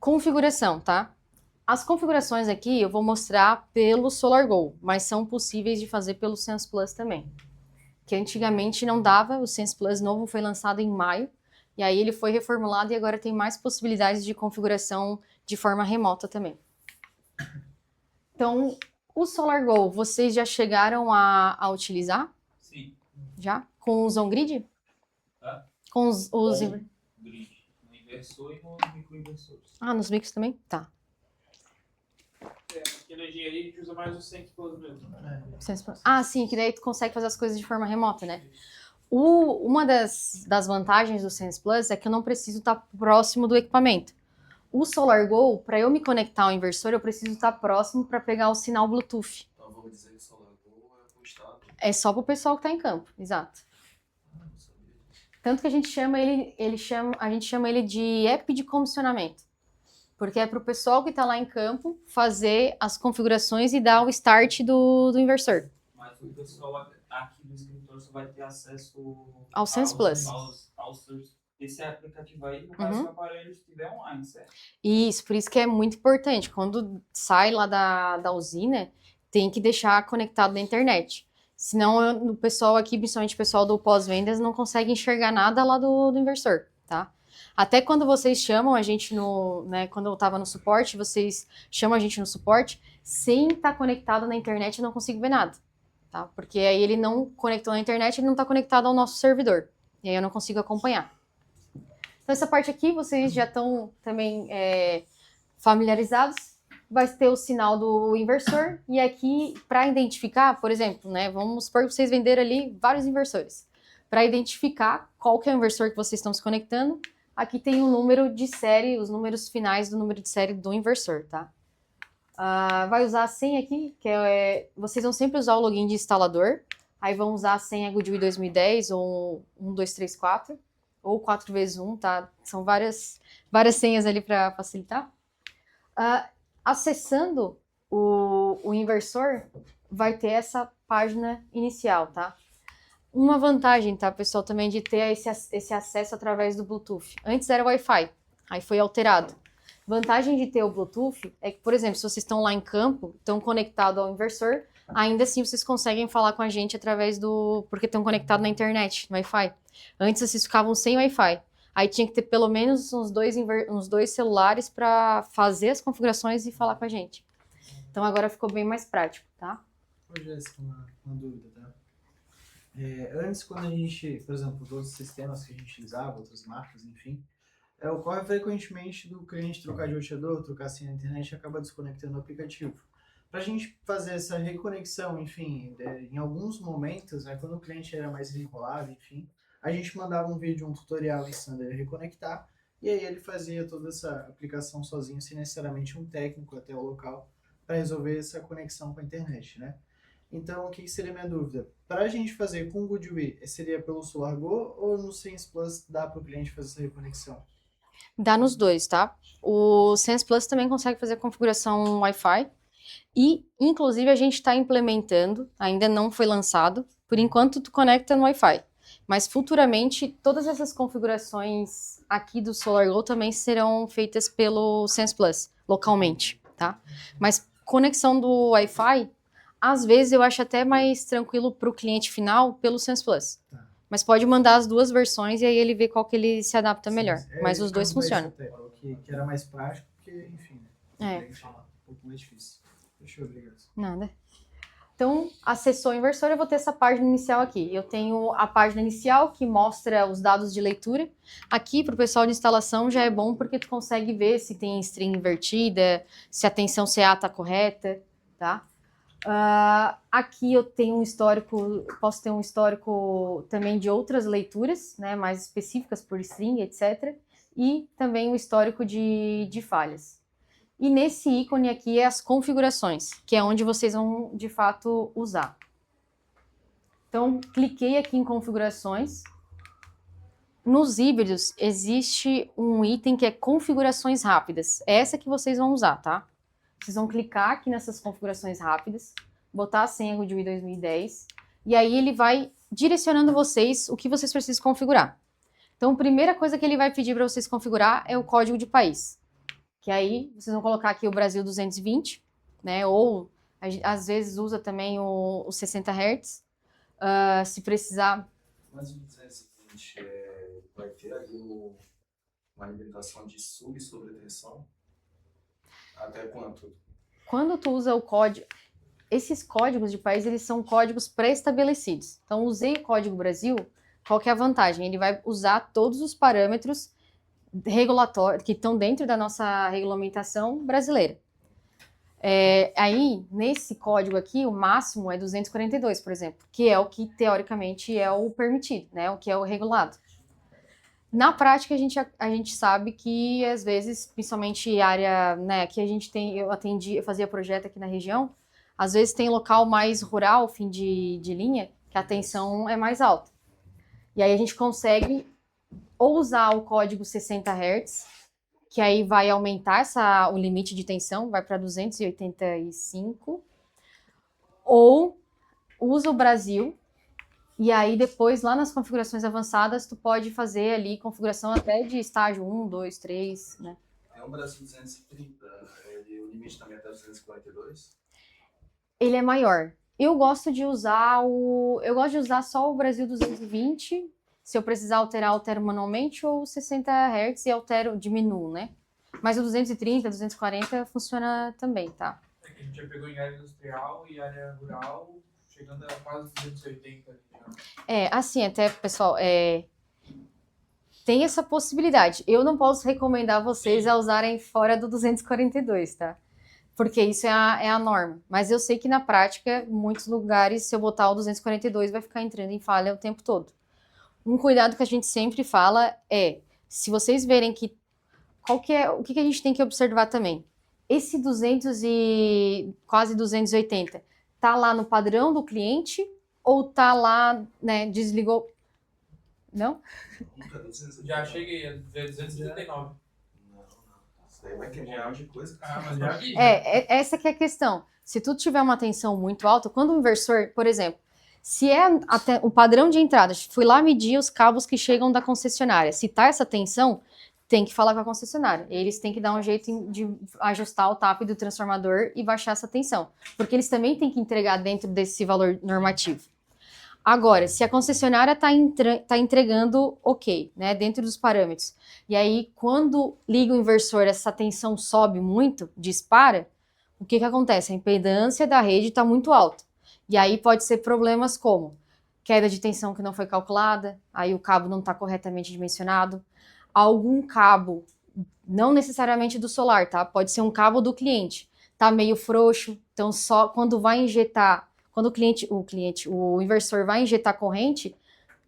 Configuração, tá? As configurações aqui eu vou mostrar pelo SolarGo, mas são possíveis de fazer pelo Sense Plus também. Que antigamente não dava, o Sense Plus novo foi lançado em maio, e aí ele foi reformulado e agora tem mais possibilidades de configuração de forma remota também. Então, o SolarGo, vocês já chegaram a utilizar? Sim. Já? Com os on-grid? Tá? Com os On-grid. No inversor e no microinversores. Ah, nos micros também? Tá. Aqui na engenharia a gente usa mais o Sense Plus mesmo. Ah, sim, que daí tu consegue fazer as coisas de forma remota, né? Uma das vantagens do Sense Plus é que eu não preciso estar próximo do equipamento. O SolarGo, para eu me conectar ao inversor, eu preciso estar próximo para pegar o sinal Bluetooth. Então vamos dizer que o SolarGo é pro estado. É só para o pessoal que está em campo, exato. Não sabia. Tanto que a gente chama ele de app de comissionamento. Porque é para o pessoal que está lá em campo fazer as configurações e dar o start do inversor. Mas o pessoal aqui do escritório só vai ter acesso Ao Sense Plus. Esse aplicativo aí, no caso, se o aparelho estiver online, certo? Isso, por isso que é muito importante. Quando sai lá da usina, tem que deixar conectado na internet. Senão, o pessoal aqui, principalmente o pessoal do pós-vendas, não consegue enxergar nada lá do inversor, tá? Até quando vocês chamam a gente quando eu estava no suporte, vocês chamam a gente no suporte, sem estar conectado na internet, eu não consigo ver nada, tá? Porque aí ele não conectou na internet, ele não está conectado ao nosso servidor. E aí eu não consigo acompanhar. Então, essa parte aqui, vocês já estão também familiarizados. Vai ter o sinal do inversor. E aqui, para identificar, por exemplo, né, vamos supor que vocês venderam ali vários inversores. Para identificar qual que é o inversor que vocês estão se conectando, aqui tem o número de série, os números finais do número de série do inversor, tá? Vai usar a senha aqui, que vocês vão sempre usar o login de instalador. Aí vão usar a senha Goodwill 2010 ou 1234. Ou 4x1, tá? São várias senhas ali para facilitar. Acessando o inversor, vai ter essa página inicial, tá? Uma vantagem, tá, pessoal, também de ter esse acesso através do Bluetooth. Antes era Wi-Fi, aí foi alterado. Vantagem de ter o Bluetooth é que, por exemplo, se vocês estão lá em campo, estão conectados ao inversor, ainda assim vocês conseguem falar com a gente através porque estão conectados na internet, no Wi-Fi. Antes vocês ficavam sem Wi-Fi. Aí tinha que ter pelo menos uns dois celulares para fazer as configurações e falar com a gente. Então agora ficou bem mais prático, tá? Ô, Jéssica, uma dúvida, tá? Antes, quando a gente, por exemplo, todos os sistemas que a gente utilizava, outras marcas, enfim, ocorre frequentemente do cliente trocar de roteador, trocar senha na internet e acaba desconectando o aplicativo. Para a gente fazer essa reconexão, enfim, em alguns momentos, né, quando o cliente era mais enrolado, enfim, a gente mandava um vídeo, um tutorial ensinando ele a reconectar, e aí ele fazia toda essa aplicação sozinho, sem necessariamente um técnico até o local, para resolver essa conexão com a internet, né? Então, o que seria a minha dúvida? Para a gente fazer com o Goodwill, seria pelo SolarGo ou no Sense Plus dá para o cliente fazer essa reconexão? Dá nos dois, tá? O Sense Plus também consegue fazer a configuração Wi-Fi. E, inclusive, a gente está implementando, ainda não foi lançado, por enquanto tu conecta no Wi-Fi. Mas futuramente, todas essas configurações aqui do SolarGo também serão feitas pelo Sense Plus, localmente, tá? Mas conexão do Wi-Fi, às vezes eu acho até mais tranquilo para o cliente final pelo Sense Plus. Tá. Mas pode mandar as duas versões e aí ele vê qual que ele se adapta melhor. Mas os dois funcionam. Até, que era mais prático, porque, enfim, né? Um pouco mais difícil. Fechou, obrigado. Nada. Então, acessou o inversor, eu vou ter essa página inicial aqui. Eu tenho a página inicial que mostra os dados de leitura. Aqui, para o pessoal de instalação, já é bom porque tu consegue ver se tem string invertida, se a tensão CA está correta, tá? Aqui eu tenho um histórico, posso ter um histórico também de outras leituras, né, mais específicas por string, etc. E também o histórico de falhas. E nesse ícone aqui é as configurações, que é onde vocês vão, de fato, usar. Então, cliquei aqui em configurações. Nos híbridos, existe um item que é configurações rápidas. É essa que vocês vão usar, tá? Vocês vão clicar aqui nessas configurações rápidas, botar a senha Goodwill 2010, e aí ele vai direcionando vocês o que vocês precisam configurar. Então, a primeira coisa que ele vai pedir para vocês configurar é o código de país. Que aí vocês vão colocar aqui o Brasil 220, né? Ou às vezes usa também o 60 Hz. Se precisar. Mas o 220 vai ter ali uma limitação de sub e sobretensão? Até quanto? Quando tu usa o código, esses códigos de país, eles são códigos pré-estabelecidos. Então, usei o código Brasil, qual que é a vantagem? Ele vai usar todos os parâmetros regulatórios que estão dentro da nossa regulamentação brasileira. Aí, nesse código aqui, o máximo é 242, por exemplo, que é o que, teoricamente, é o permitido, né? O que é o regulado. Na prática, a gente sabe que, às vezes, principalmente área, né, que a gente tem, eu fazia projeto aqui na região, às vezes tem local mais rural, fim de linha, que a tensão é mais alta. E aí a gente consegue ou usar o código 60 Hz, que aí vai aumentar o limite de tensão, vai para 285, ou usa o Brasil, e aí depois, lá nas configurações avançadas, tu pode fazer ali configuração até de estágio 1, 2, 3, né? É um Brasil 230, o limite também é até 242? Ele é maior. Eu gosto de usar só o Brasil 220. Se eu precisar alterar, altero manualmente, ou 60 Hz e diminuo, né? Mas o 230, 240 funciona também, tá? A gente já pegou em área industrial e área rural, chegando a quase 280. Assim, até, pessoal, tem essa possibilidade. Eu não posso recomendar vocês a usarem fora do 242, tá? Porque isso é a norma. Mas eu sei que na prática, em muitos lugares, se eu botar o 242, vai ficar entrando em falha o tempo todo. Um cuidado que a gente sempre fala se vocês verem que o que a gente tem que observar também? Esse 200 e quase 280 tá lá no padrão do cliente ou tá lá, né, desligou? Não? Já cheguei a 239. Não. Isso daí vai queimar um monte de coisa. Mas já vi. Essa que é a questão. Se tu tiver uma tensão muito alta, quando o inversor, por exemplo, se o padrão de entrada, fui lá medir os cabos que chegam da concessionária, se tá essa tensão, tem que falar com a concessionária. Eles têm que dar um jeito de ajustar o TAP do transformador e baixar essa tensão. Porque eles também têm que entregar dentro desse valor normativo. Agora, se a concessionária tá entregando ok, né, dentro dos parâmetros, e aí quando liga o inversor, essa tensão sobe muito, dispara, o que acontece? A impedância da rede está muito alta. E aí pode ser problemas como queda de tensão que não foi calculada, aí o cabo não está corretamente dimensionado, algum cabo, não necessariamente do solar, tá? Pode ser um cabo do cliente, tá meio frouxo, então só quando vai injetar, quando o inversor vai injetar corrente,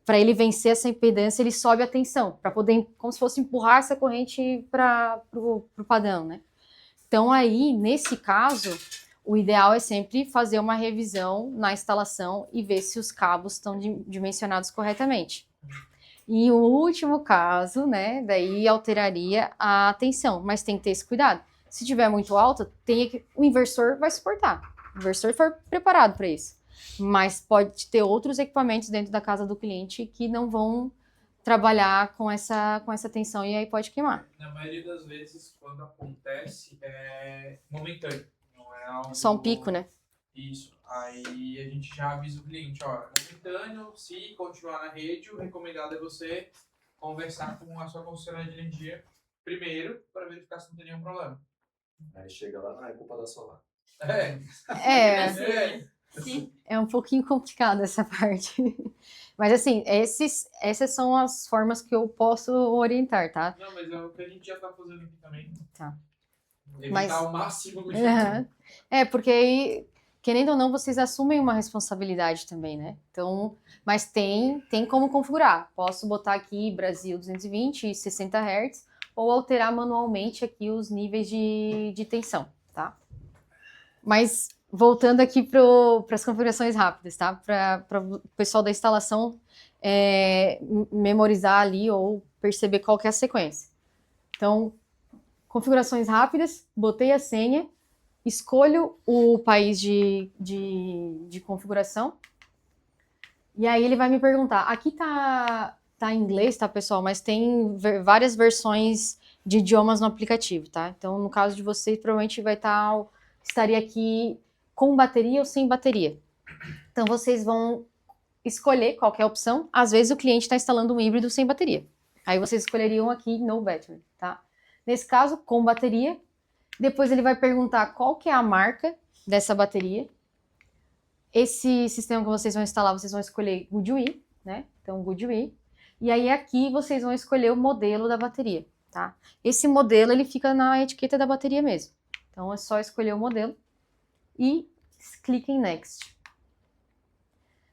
para ele vencer essa impedância, ele sobe a tensão, para poder, como se fosse empurrar essa corrente para o padrão, né? Então aí, nesse caso, o ideal é sempre fazer uma revisão na instalação e ver se os cabos estão dimensionados corretamente. E o último caso, né, daí alteraria a tensão, mas tem que ter esse cuidado. Se tiver muito alta, o inversor vai suportar. O inversor for preparado para isso. Mas pode ter outros equipamentos dentro da casa do cliente que não vão trabalhar com essa tensão e aí pode queimar. Na maioria das vezes, quando acontece, é momentâneo. Não é algo... Só um pico, né? Isso. Aí a gente já avisa o cliente, ó, momentâneo, se continuar na rede, o recomendado é você conversar com a sua concessionária de energia primeiro, para verificar se não tem nenhum problema. Aí chega lá, é culpa da solar. É um pouquinho complicado essa parte. Mas assim, essas são as formas que eu posso orientar, tá? Não, mas é o que a gente já tá fazendo aqui também. Tá. Evitar ao máximo o porque aí, querendo ou não, vocês assumem uma responsabilidade também, né? Então, mas tem como configurar. Posso botar aqui Brasil 220 e 60 Hz ou alterar manualmente aqui os níveis de tensão, tá? Mas voltando aqui para as configurações rápidas, tá? Para o pessoal da instalação memorizar ali ou perceber qual que é a sequência. Então, configurações rápidas, botei a senha, escolho o país de configuração, e aí ele vai me perguntar, aqui tá em inglês, tá, pessoal? Mas tem várias versões de idiomas no aplicativo, tá? Então, no caso de vocês, provavelmente estaria aqui com bateria ou sem bateria. Então, vocês vão escolher qual que é a opção. Às vezes, o cliente está instalando um híbrido sem bateria. Aí, vocês escolheriam aqui no battery, tá? Nesse caso, com bateria. Depois, ele vai perguntar qual que é a marca dessa bateria. Esse sistema que vocês vão instalar, vocês vão escolher GoodWe, né? Então, GoodWe. E aí, aqui, vocês vão escolher o modelo da bateria, tá? Esse modelo, ele fica na etiqueta da bateria mesmo. Então, é só escolher o modelo e clique em Next.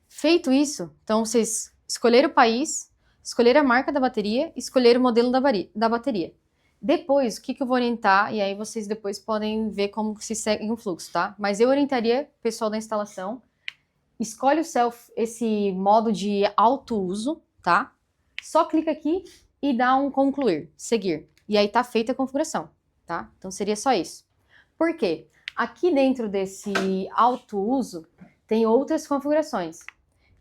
Feito isso, então, vocês escolheram o país, escolheram a marca da bateria, escolheram o modelo da bateria. Depois, o que eu vou orientar, e aí vocês depois podem ver como se segue o fluxo, tá? Mas eu orientaria o pessoal da instalação, escolhe esse modo de auto-uso, tá? Só clica aqui e dá um concluir, seguir. E aí tá feita a configuração, tá? Então seria só isso. Por quê? Aqui dentro desse auto-uso tem outras configurações,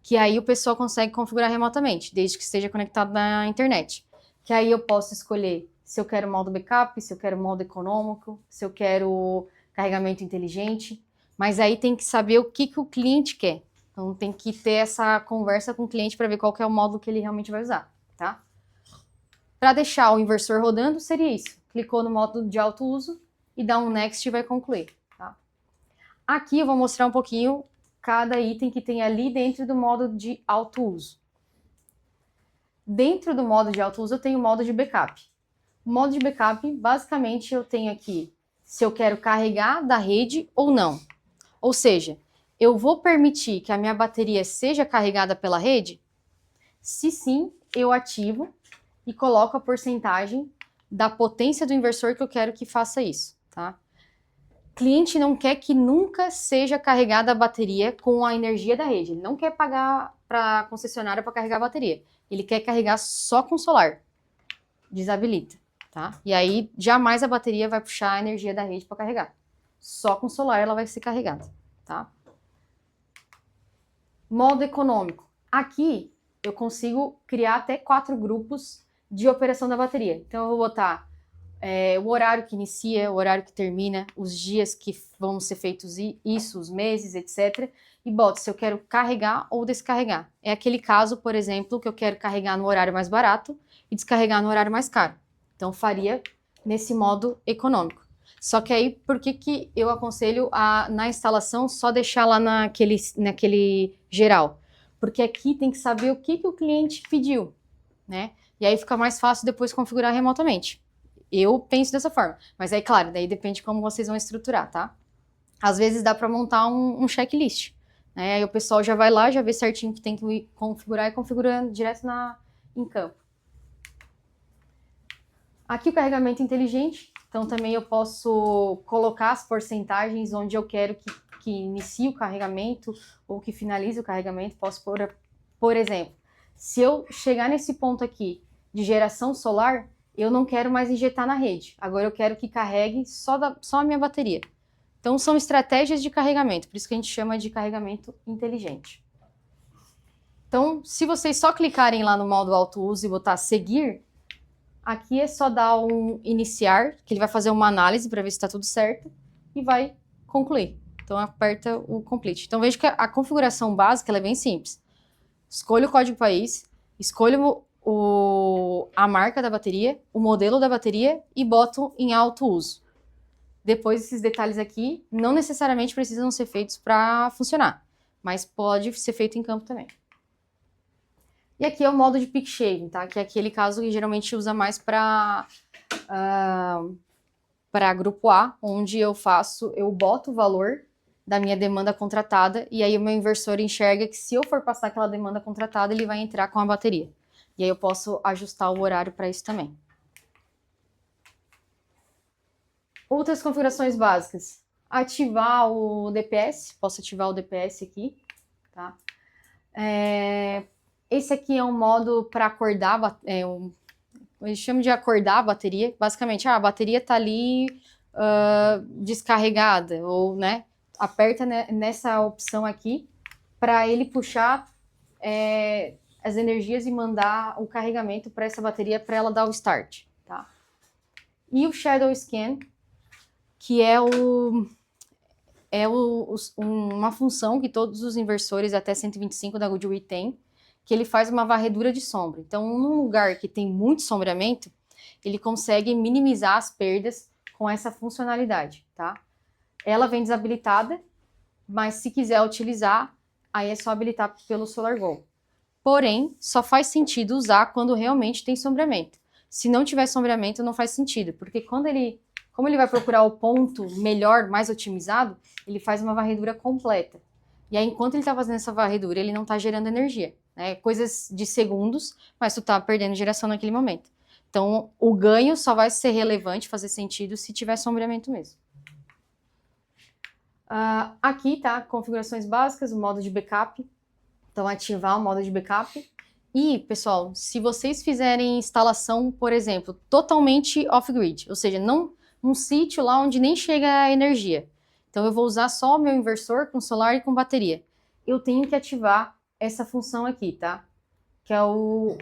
que aí o pessoal consegue configurar remotamente, desde que esteja conectado na internet. Que aí eu posso escolher se eu quero modo backup, se eu quero modo econômico, se eu quero carregamento inteligente, mas aí tem que saber o que o cliente quer. Então tem que ter essa conversa com o cliente para ver qual que é o módulo que ele realmente vai usar, tá? Para deixar o inversor rodando, seria isso. Clicou no modo de auto uso e dá um next e vai concluir, tá? Aqui eu vou mostrar um pouquinho cada item que tem ali dentro do modo de auto uso. Dentro do modo de auto uso eu tenho o modo de backup. O modo de backup, basicamente, eu tenho aqui se eu quero carregar da rede ou não. Ou seja, eu vou permitir que a minha bateria seja carregada pela rede? Se sim, eu ativo e coloco a porcentagem da potência do inversor que eu quero que faça isso, tá? Cliente não quer que nunca seja carregada a bateria com a energia da rede. Ele não quer pagar para a concessionária para carregar a bateria. Ele quer carregar só com solar. Desabilita, tá? E aí, jamais a bateria vai puxar a energia da rede para carregar. Só com solar ela vai ser carregada, tá? Modo econômico. Aqui, eu consigo criar até 4 grupos de operação da bateria. Então, eu vou botar o horário que inicia, o horário que termina, os dias que vão ser feitos isso, os meses, etc. E boto se eu quero carregar ou descarregar. É aquele caso, por exemplo, que eu quero carregar no horário mais barato e descarregar no horário mais caro. Então, faria nesse modo econômico. Só que aí, por que eu aconselho na instalação só deixar lá naquele geral? Porque aqui tem que saber o que o cliente pediu, né? E aí fica mais fácil depois configurar remotamente. Eu penso dessa forma. Mas aí, claro, daí depende de como vocês vão estruturar, tá? Às vezes dá para montar um checklist, né? Aí o pessoal já vai lá, já vê certinho que tem que configurar e configurando direto em campo. Aqui o carregamento inteligente. Então também eu posso colocar as porcentagens onde eu quero que inicie o carregamento ou que finalize o carregamento. Posso pôr, por exemplo, se eu chegar nesse ponto aqui de geração solar, eu não quero mais injetar na rede. Agora eu quero que carregue só a minha bateria. Então são estratégias de carregamento, por isso que a gente chama de carregamento inteligente. Então, se vocês só clicarem lá no modo auto uso e botar seguir, aqui é só dar um iniciar, que ele vai fazer uma análise para ver se está tudo certo e vai concluir. Então aperta o complete. Então veja que a configuração básica ela é bem simples. Escolha o código país, escolha a marca da bateria, o modelo da bateria e boto em auto uso. Depois esses detalhes aqui não necessariamente precisam ser feitos para funcionar, mas pode ser feito em campo também. E aqui é o modo de peak shaving, tá? Que é aquele caso que geralmente usa mais para grupo A, onde eu boto o valor da minha demanda contratada e aí o meu inversor enxerga que se eu for passar aquela demanda contratada, ele vai entrar com a bateria. E aí eu posso ajustar o horário para isso também. Outras configurações básicas. Ativar o DPS. Posso ativar o DPS aqui, tá? Esse aqui é um modo para acordar, eles chamam de acordar a bateria. Basicamente, a bateria está ali descarregada, ou, né, aperta nessa opção aqui para ele puxar as energias e mandar o carregamento para essa bateria para ela dar o start, tá? E o Shadow Scan, que é uma função que todos os inversores até 125 da Goodway têm, que ele faz uma varredura de sombra. Então, num lugar que tem muito sombreamento, ele consegue minimizar as perdas com essa funcionalidade, tá? Ela vem desabilitada, mas se quiser utilizar, aí é só habilitar pelo SolarGo. Porém, só faz sentido usar quando realmente tem sombreamento. Se não tiver sombreamento, não faz sentido, porque como ele vai procurar o ponto melhor, mais otimizado, ele faz uma varredura completa. E aí, enquanto ele está fazendo essa varredura, ele não está gerando energia, né? Coisas de segundos, mas tu está perdendo geração naquele momento. Então, o ganho só vai ser relevante, fazer sentido, se tiver sombreamento mesmo. Aqui tá configurações básicas, o modo de backup. Então, ativar o modo de backup. E, pessoal, se vocês fizerem instalação, por exemplo, totalmente off-grid, ou seja, num sítio lá onde nem chega a energia. Então, eu vou usar só o meu inversor com solar e com bateria. Eu tenho que ativar essa função aqui, tá? Que é o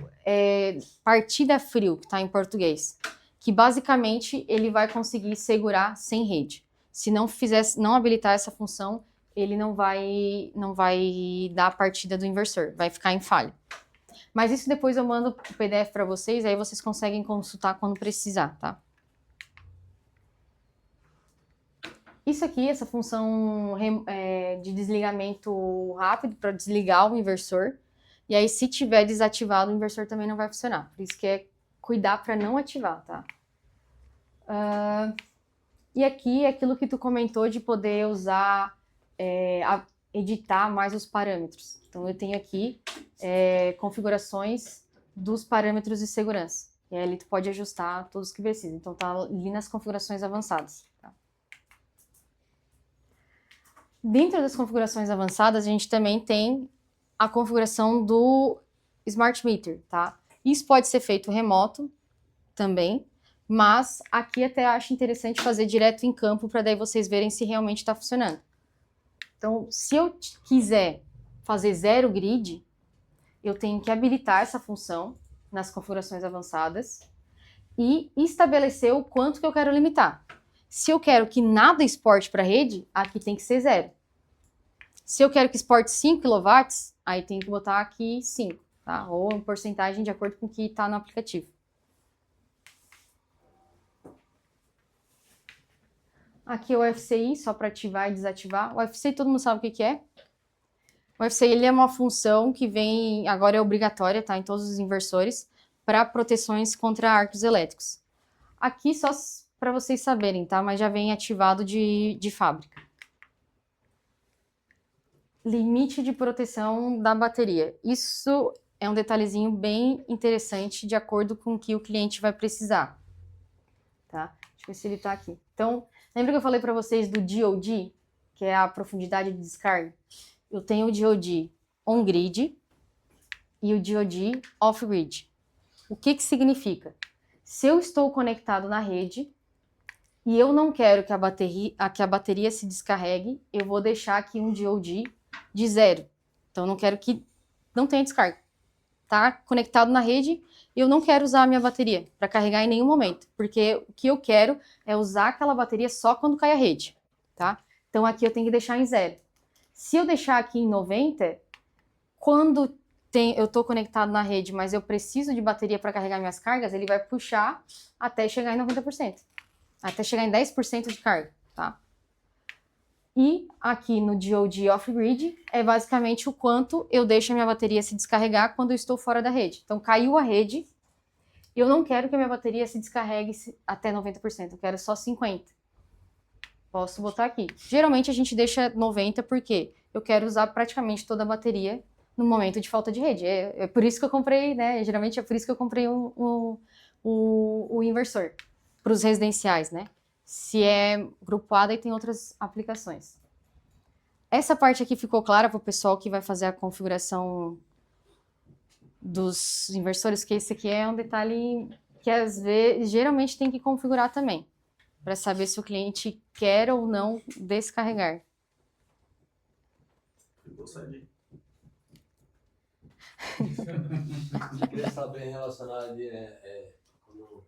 partida frio, que está em português. Que, basicamente, ele vai conseguir segurar sem rede. Se não habilitar essa função, ele não vai dar a partida do inversor, vai ficar em falha. Mas isso depois eu mando o PDF para vocês, aí vocês conseguem consultar quando precisar, tá? Isso aqui, essa função de desligamento rápido para desligar o inversor. E aí, se tiver desativado, o inversor também não vai funcionar. Por isso que é cuidar para não ativar, tá? E aqui é aquilo que tu comentou de poder usar, editar mais os parâmetros. Então, eu tenho aqui configurações dos parâmetros de segurança. E aí, ali tu pode ajustar todos que precisa. Então, tá ali nas configurações avançadas. Tá? Dentro das configurações avançadas, a gente também tem a configuração do Smart Meter, tá? Isso pode ser feito remoto também, mas aqui até acho interessante fazer direto em campo para daí vocês verem se realmente está funcionando. Então, se eu quiser fazer zero grid, eu tenho que habilitar essa função nas configurações avançadas e estabelecer o quanto que eu quero limitar. Se eu quero que nada exporte para a rede, aqui tem que ser 0. Se eu quero que exporte 5 kW, aí tem que botar aqui 5, tá? Ou em porcentagem de acordo com o que está no aplicativo. Aqui é o FCI, só para ativar e desativar. O FCI todo mundo sabe o que é. O FCI ele é uma função que agora é obrigatória, tá? Em todos os inversores, para proteções contra arcos elétricos. Aqui só para vocês saberem, tá? Mas já vem ativado de fábrica. Limite de proteção da bateria. Isso é um detalhezinho bem interessante de acordo com o que o cliente vai precisar. Tá? Deixa eu ver se ele está aqui. Então, lembra que eu falei para vocês do DOD, que é a profundidade de descarga? Eu tenho o DOD on-grid e o DOD off-grid. O que significa? Se eu estou conectado na rede e eu não quero que a bateria se descarregue, eu vou deixar aqui um DOD de 0. Então, eu não quero que não tenha descarga. Tá conectado na rede e eu não quero usar a minha bateria para carregar em nenhum momento, porque o que eu quero é usar aquela bateria só quando cai a rede, tá? Então, aqui eu tenho que deixar em 0. Se eu deixar aqui em 90, quando eu estou conectado na rede, mas eu preciso de bateria para carregar minhas cargas, ele vai puxar até chegar em 90%, até chegar em 10% de carga, tá? E aqui no DOD off-grid é basicamente o quanto eu deixo a minha bateria se descarregar quando eu estou fora da rede. Então, caiu a rede, eu não quero que a minha bateria se descarregue até 90%, eu quero só 50%. Posso botar aqui. Geralmente a gente deixa 90% porque eu quero usar praticamente toda a bateria no momento de falta de rede. É por isso que eu comprei, né? Geralmente é por isso que eu comprei o inversor para os residenciais, né? Se é grupo A, daí tem outras aplicações. Essa parte aqui ficou clara para o pessoal que vai fazer a configuração dos inversores, que esse aqui é um detalhe que às vezes, geralmente tem que configurar também, para saber se o cliente quer ou não descarregar. Eu sabia. Queria saber relacionado quando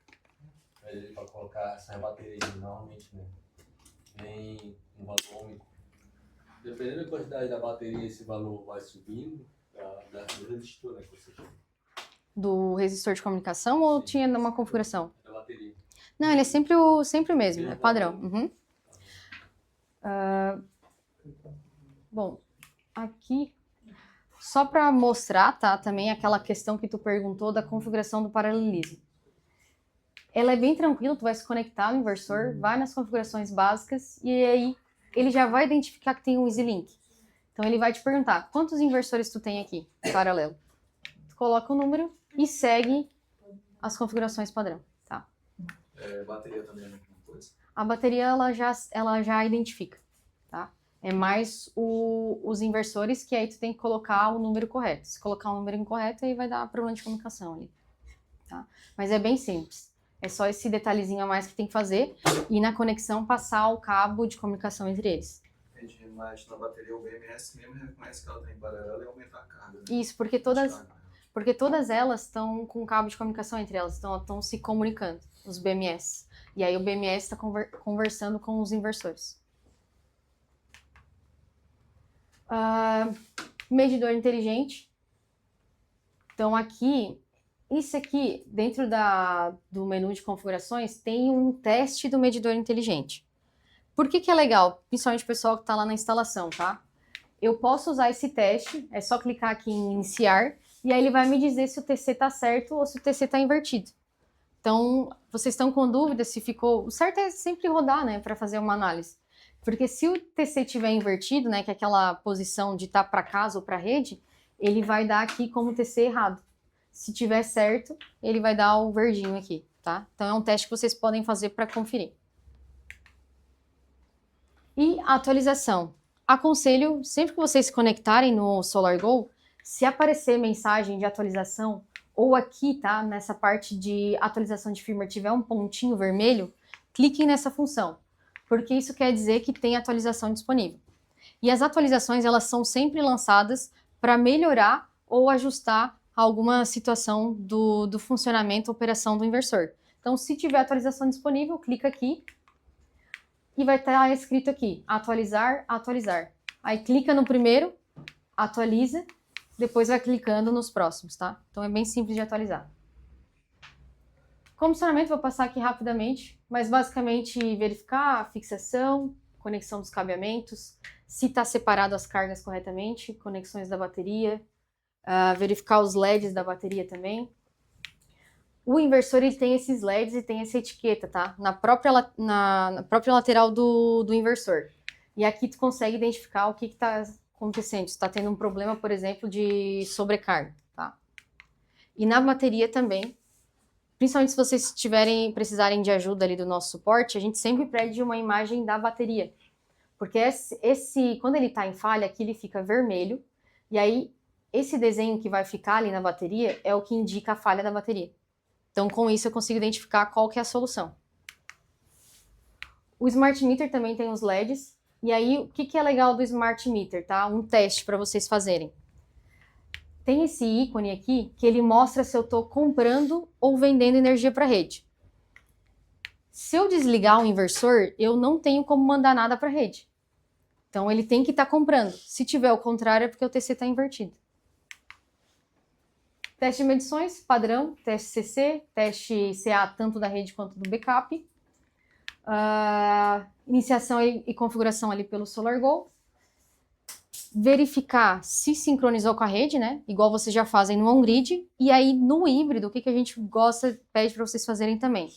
ele para colocar colocar essa bateria normalmente, né? Vem um valor único. Dependendo da quantidade da bateria, esse valor vai subindo do resistor, né? Que você chama. Do resistor de comunicação ou Sim. tinha numa configuração? Da bateria. Não, ele é sempre o mesmo, é padrão. Uhum. Bom, aqui, só para mostrar, tá, também aquela questão que tu perguntou da configuração do paralelismo. Ela é bem tranquila, tu vai se conectar no inversor, vai nas configurações básicas e aí ele já vai identificar que tem um EasyLink. Então ele vai te perguntar, quantos inversores tu tem aqui, paralelo? Tu coloca o número e segue as configurações padrão, tá? Bateria também é a mesma coisa. A bateria, ela já identifica, tá? É mais os inversores que aí tu tem que colocar o número correto. Se colocar o número incorreto, aí vai dar problema de comunicação ali, tá? Mas é bem simples. É só esse detalhezinho a mais que tem que fazer e na conexão passar o cabo de comunicação entre eles. Entendi, mas na bateria o BMS mesmo reconhece que ela está em paralelo e aumenta a carga, né? Isso, porque todas elas estão com cabo de comunicação entre elas, estão se comunicando, os BMS. E aí o BMS está conversando com os inversores. Medidor inteligente. Então aqui, isso aqui, dentro do menu de configurações, tem um teste do medidor inteligente. Por que é legal? Principalmente o pessoal que está lá na instalação, tá? Eu posso usar esse teste, é só clicar aqui em iniciar, e aí ele vai me dizer se o TC está certo ou se o TC está invertido. Então, vocês estão com dúvida se ficou... O certo é sempre rodar, né, para fazer uma análise. Porque se o TC estiver invertido, né, que é aquela posição de estar para casa ou para a rede, ele vai dar aqui como TC errado. Se tiver certo, ele vai dar o verdinho aqui, tá? Então, é um teste que vocês podem fazer para conferir. E a atualização. Aconselho, sempre que vocês se conectarem no SolarGo, se aparecer mensagem de atualização, ou aqui, tá, nessa parte de atualização de firmware, tiver um pontinho vermelho, cliquem nessa função, porque isso quer dizer que tem atualização disponível. E as atualizações, elas são sempre lançadas para melhorar ou ajustar alguma situação do funcionamento, operação do inversor. Então, se tiver atualização disponível, clica aqui e vai estar escrito aqui, atualizar, atualizar. Aí clica no primeiro, atualiza, depois vai clicando nos próximos, tá? Então é bem simples de atualizar. Comissionamento, vou passar aqui rapidamente, mas basicamente verificar a fixação, conexão dos cabeamentos, se está separado as cargas corretamente, conexões da bateria, verificar os LEDs da bateria também. O inversor ele tem esses LEDs e tem essa etiqueta, tá? Na própria lateral do inversor. E aqui tu consegue identificar o que está acontecendo. Se está tendo um problema, por exemplo, de sobrecarga, tá? E na bateria também, principalmente se vocês precisarem de ajuda ali do nosso suporte, a gente sempre pede uma imagem da bateria. Porque quando ele está em falha, aqui ele fica vermelho, e aí esse desenho que vai ficar ali na bateria é o que indica a falha da bateria. Então, com isso, eu consigo identificar qual que é a solução. O Smart Meter também tem os LEDs. E aí, o que é legal do Smart Meter, tá? Um teste para vocês fazerem. Tem esse ícone aqui que ele mostra se eu estou comprando ou vendendo energia para a rede. Se eu desligar o inversor, eu não tenho como mandar nada para a rede. Então, ele tem que estar comprando. Se tiver o contrário, é porque o TC está invertido. Teste de medições, padrão, teste CC, teste CA tanto da rede quanto do backup. Iniciação e configuração ali pelo SolarGo. Verificar se sincronizou com a rede, né? Igual vocês já fazem no on-grid. E aí no híbrido, o que a gente pede para vocês fazerem também?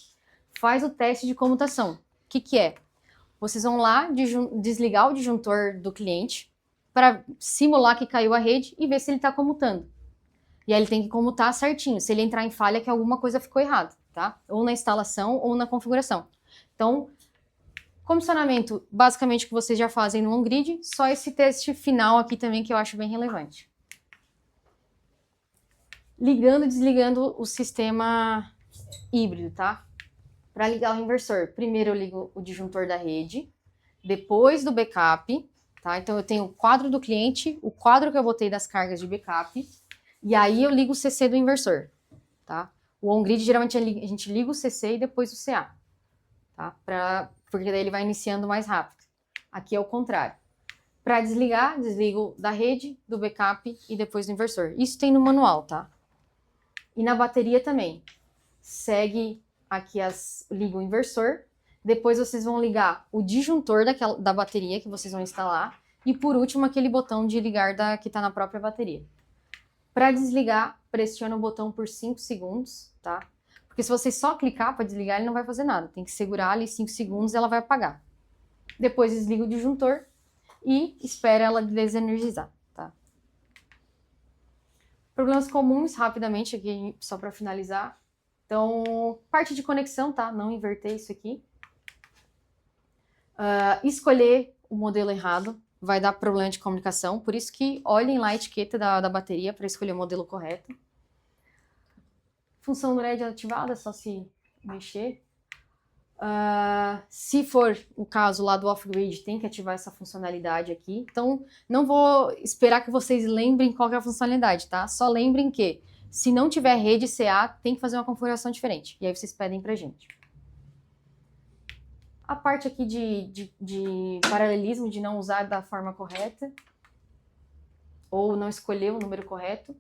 Faz o teste de comutação. O que é? Vocês vão lá desligar o disjuntor do cliente para simular que caiu a rede e ver se ele está comutando. E aí ele tem que comutar certinho. Se ele entrar em falha, que alguma coisa ficou errada, tá? Ou na instalação ou na configuração. Então, comissionamento, basicamente o que vocês já fazem no on-grid, só esse teste final aqui também que eu acho bem relevante. Ligando e desligando o sistema híbrido, tá? Para ligar o inversor, primeiro eu ligo o disjuntor da rede, depois do backup, tá? Então eu tenho o quadro do cliente, o quadro que eu botei das cargas de backup, e aí eu ligo o CC do inversor, tá? O on-grid, geralmente, a gente liga o CC e depois o CA. tá? Porque daí ele vai iniciando mais rápido. Aqui é o contrário. Para desligar, desligo da rede, do backup e depois do inversor. Isso tem no manual, tá? E na bateria também. Segue aqui liga o inversor. Depois vocês vão ligar o disjuntor da bateria que vocês vão instalar. E por último, aquele botão de ligar que está na própria bateria. Para desligar, pressiona o botão por 5 segundos, tá? Porque se você só clicar para desligar, ele não vai fazer nada. Tem que segurar ali 5 segundos e ela vai apagar. Depois desliga o disjuntor e espera ela desenergizar, tá? Problemas comuns, rapidamente, aqui só para finalizar. Então, parte de conexão, tá? Não inverter isso aqui. Escolher o modelo errado vai dar problema de comunicação, por isso que olhem lá a etiqueta da bateria para escolher o modelo correto. Função do LED ativada, é só se mexer. Se for o caso lá do off-grid, tem que ativar essa funcionalidade aqui. Então, não vou esperar que vocês lembrem qual que é a funcionalidade, tá? Só lembrem que, se não tiver rede CA, tem que fazer uma configuração diferente. E aí vocês pedem pra gente. A parte aqui de paralelismo, de não usar da forma correta, ou não escolher o número correto.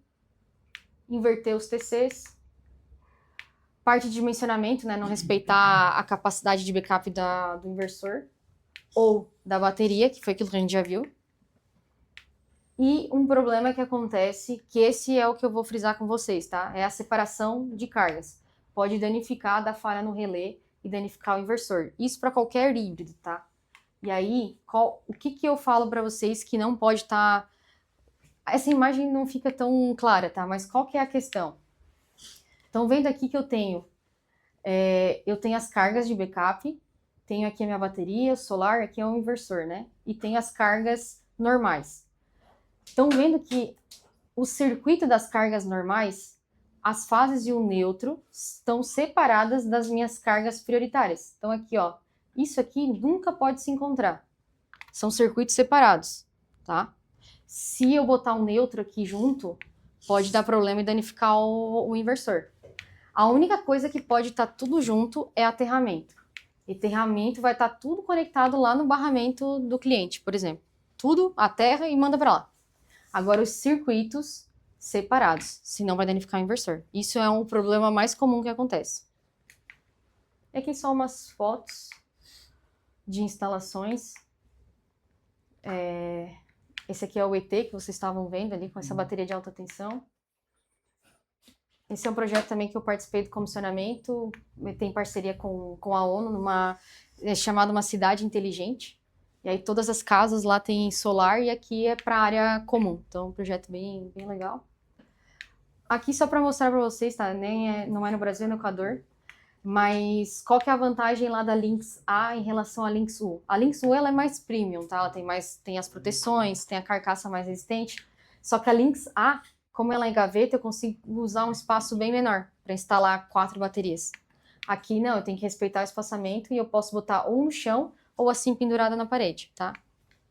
Inverter os TCs. Parte de dimensionamento, né, não respeitar a capacidade de backup do inversor ou da bateria, que foi aquilo que a gente já viu. E um problema que acontece, que esse é o que eu vou frisar com vocês, tá? É a separação de cargas. Pode danificar, dar falha no relé e danificar o inversor. Isso para qualquer híbrido, tá? E aí, o que eu falo para vocês que não pode estar... Essa imagem não fica tão clara, tá? Mas qual que é a questão? Então, vendo aqui que eu tenho as cargas de backup, tenho aqui a minha bateria, o solar, aqui é o inversor, né? E tenho as cargas normais. Então, vendo que o circuito das cargas normais, as fases e o neutro estão separadas das minhas cargas prioritárias. Então, aqui, ó, isso aqui nunca pode se encontrar. São circuitos separados, tá? Se eu botar um neutro aqui junto, pode dar problema e danificar o inversor. A única coisa que pode estar tudo junto é aterramento. E aterramento vai estar tudo conectado lá no barramento do cliente, por exemplo. Tudo aterra e manda para lá. Agora, os circuitos separados, senão vai danificar o inversor. Isso é um problema mais comum que acontece. E aqui são umas fotos de instalações. Esse aqui é o ET que vocês estavam vendo ali, com essa bateria de alta tensão. Esse é um projeto também que eu participei do comissionamento, tem parceria com a ONU, chamada Uma Cidade Inteligente. E aí todas as casas lá têm solar e aqui é para área comum. Então, um projeto bem legal. Aqui só para mostrar para vocês, tá? Não é no Brasil, é no Equador. Mas qual que é a vantagem lá da Lynx A em relação à Lynx U? A Lynx U ela é mais premium, tá? Ela tem as proteções, tem a carcaça mais resistente. Só que a Lynx A, como ela é em gaveta, eu consigo usar um espaço bem menor para instalar 4 baterias. Aqui não, eu tenho que respeitar o espaçamento e eu posso botar ou no chão ou assim pendurada na parede, tá?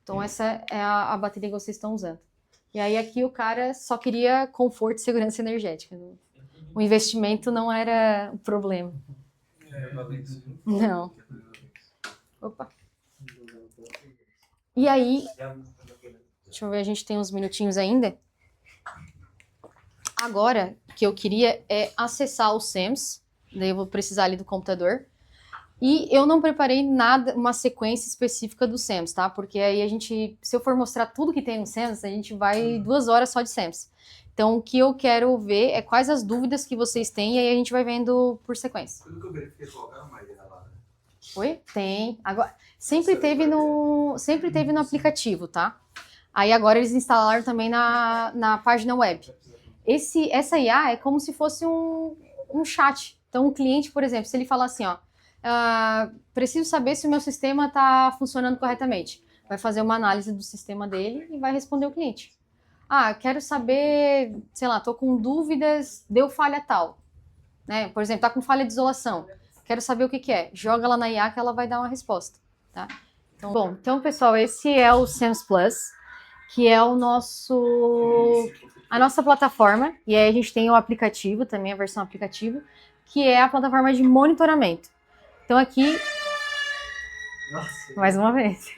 Então essa é a bateria que vocês estão usando. E aí aqui o cara só queria conforto e segurança energética. O investimento não era o problema. Não. Opa. E aí, deixa eu ver, a gente tem uns minutinhos ainda. Agora, o que eu queria é acessar o SEMS, daí eu vou precisar ali do computador. E eu não preparei nada, uma sequência específica do SEMS, tá? Porque aí se eu for mostrar tudo que tem no SEMS, a gente vai 2 horas só de SEMS. Então, o que eu quero ver é quais as dúvidas que vocês têm e aí a gente vai vendo por sequência. Tudo que eu verifiquei colocar uma ideia lá, né? Oi? Tem. Agora, sempre teve no aplicativo, tá? Aí agora eles instalaram também na página web. Essa IA é como se fosse um chat. Então, o cliente, por exemplo, se ele falar assim, ó, preciso saber se o meu sistema está funcionando corretamente. Vai fazer uma análise do sistema dele e vai responder o cliente. Quero saber, sei lá, tô com dúvidas, deu falha tal. Né? Por exemplo, tá com falha de isolação. Quero saber o que é. Joga lá na IA que ela vai dar uma resposta. Tá? Então, pessoal, esse é o SEMS Plus, que é a nossa plataforma. E aí a gente tem o aplicativo, também a versão aplicativo, que é a plataforma de monitoramento. Então aqui Nossa. Mais uma vez.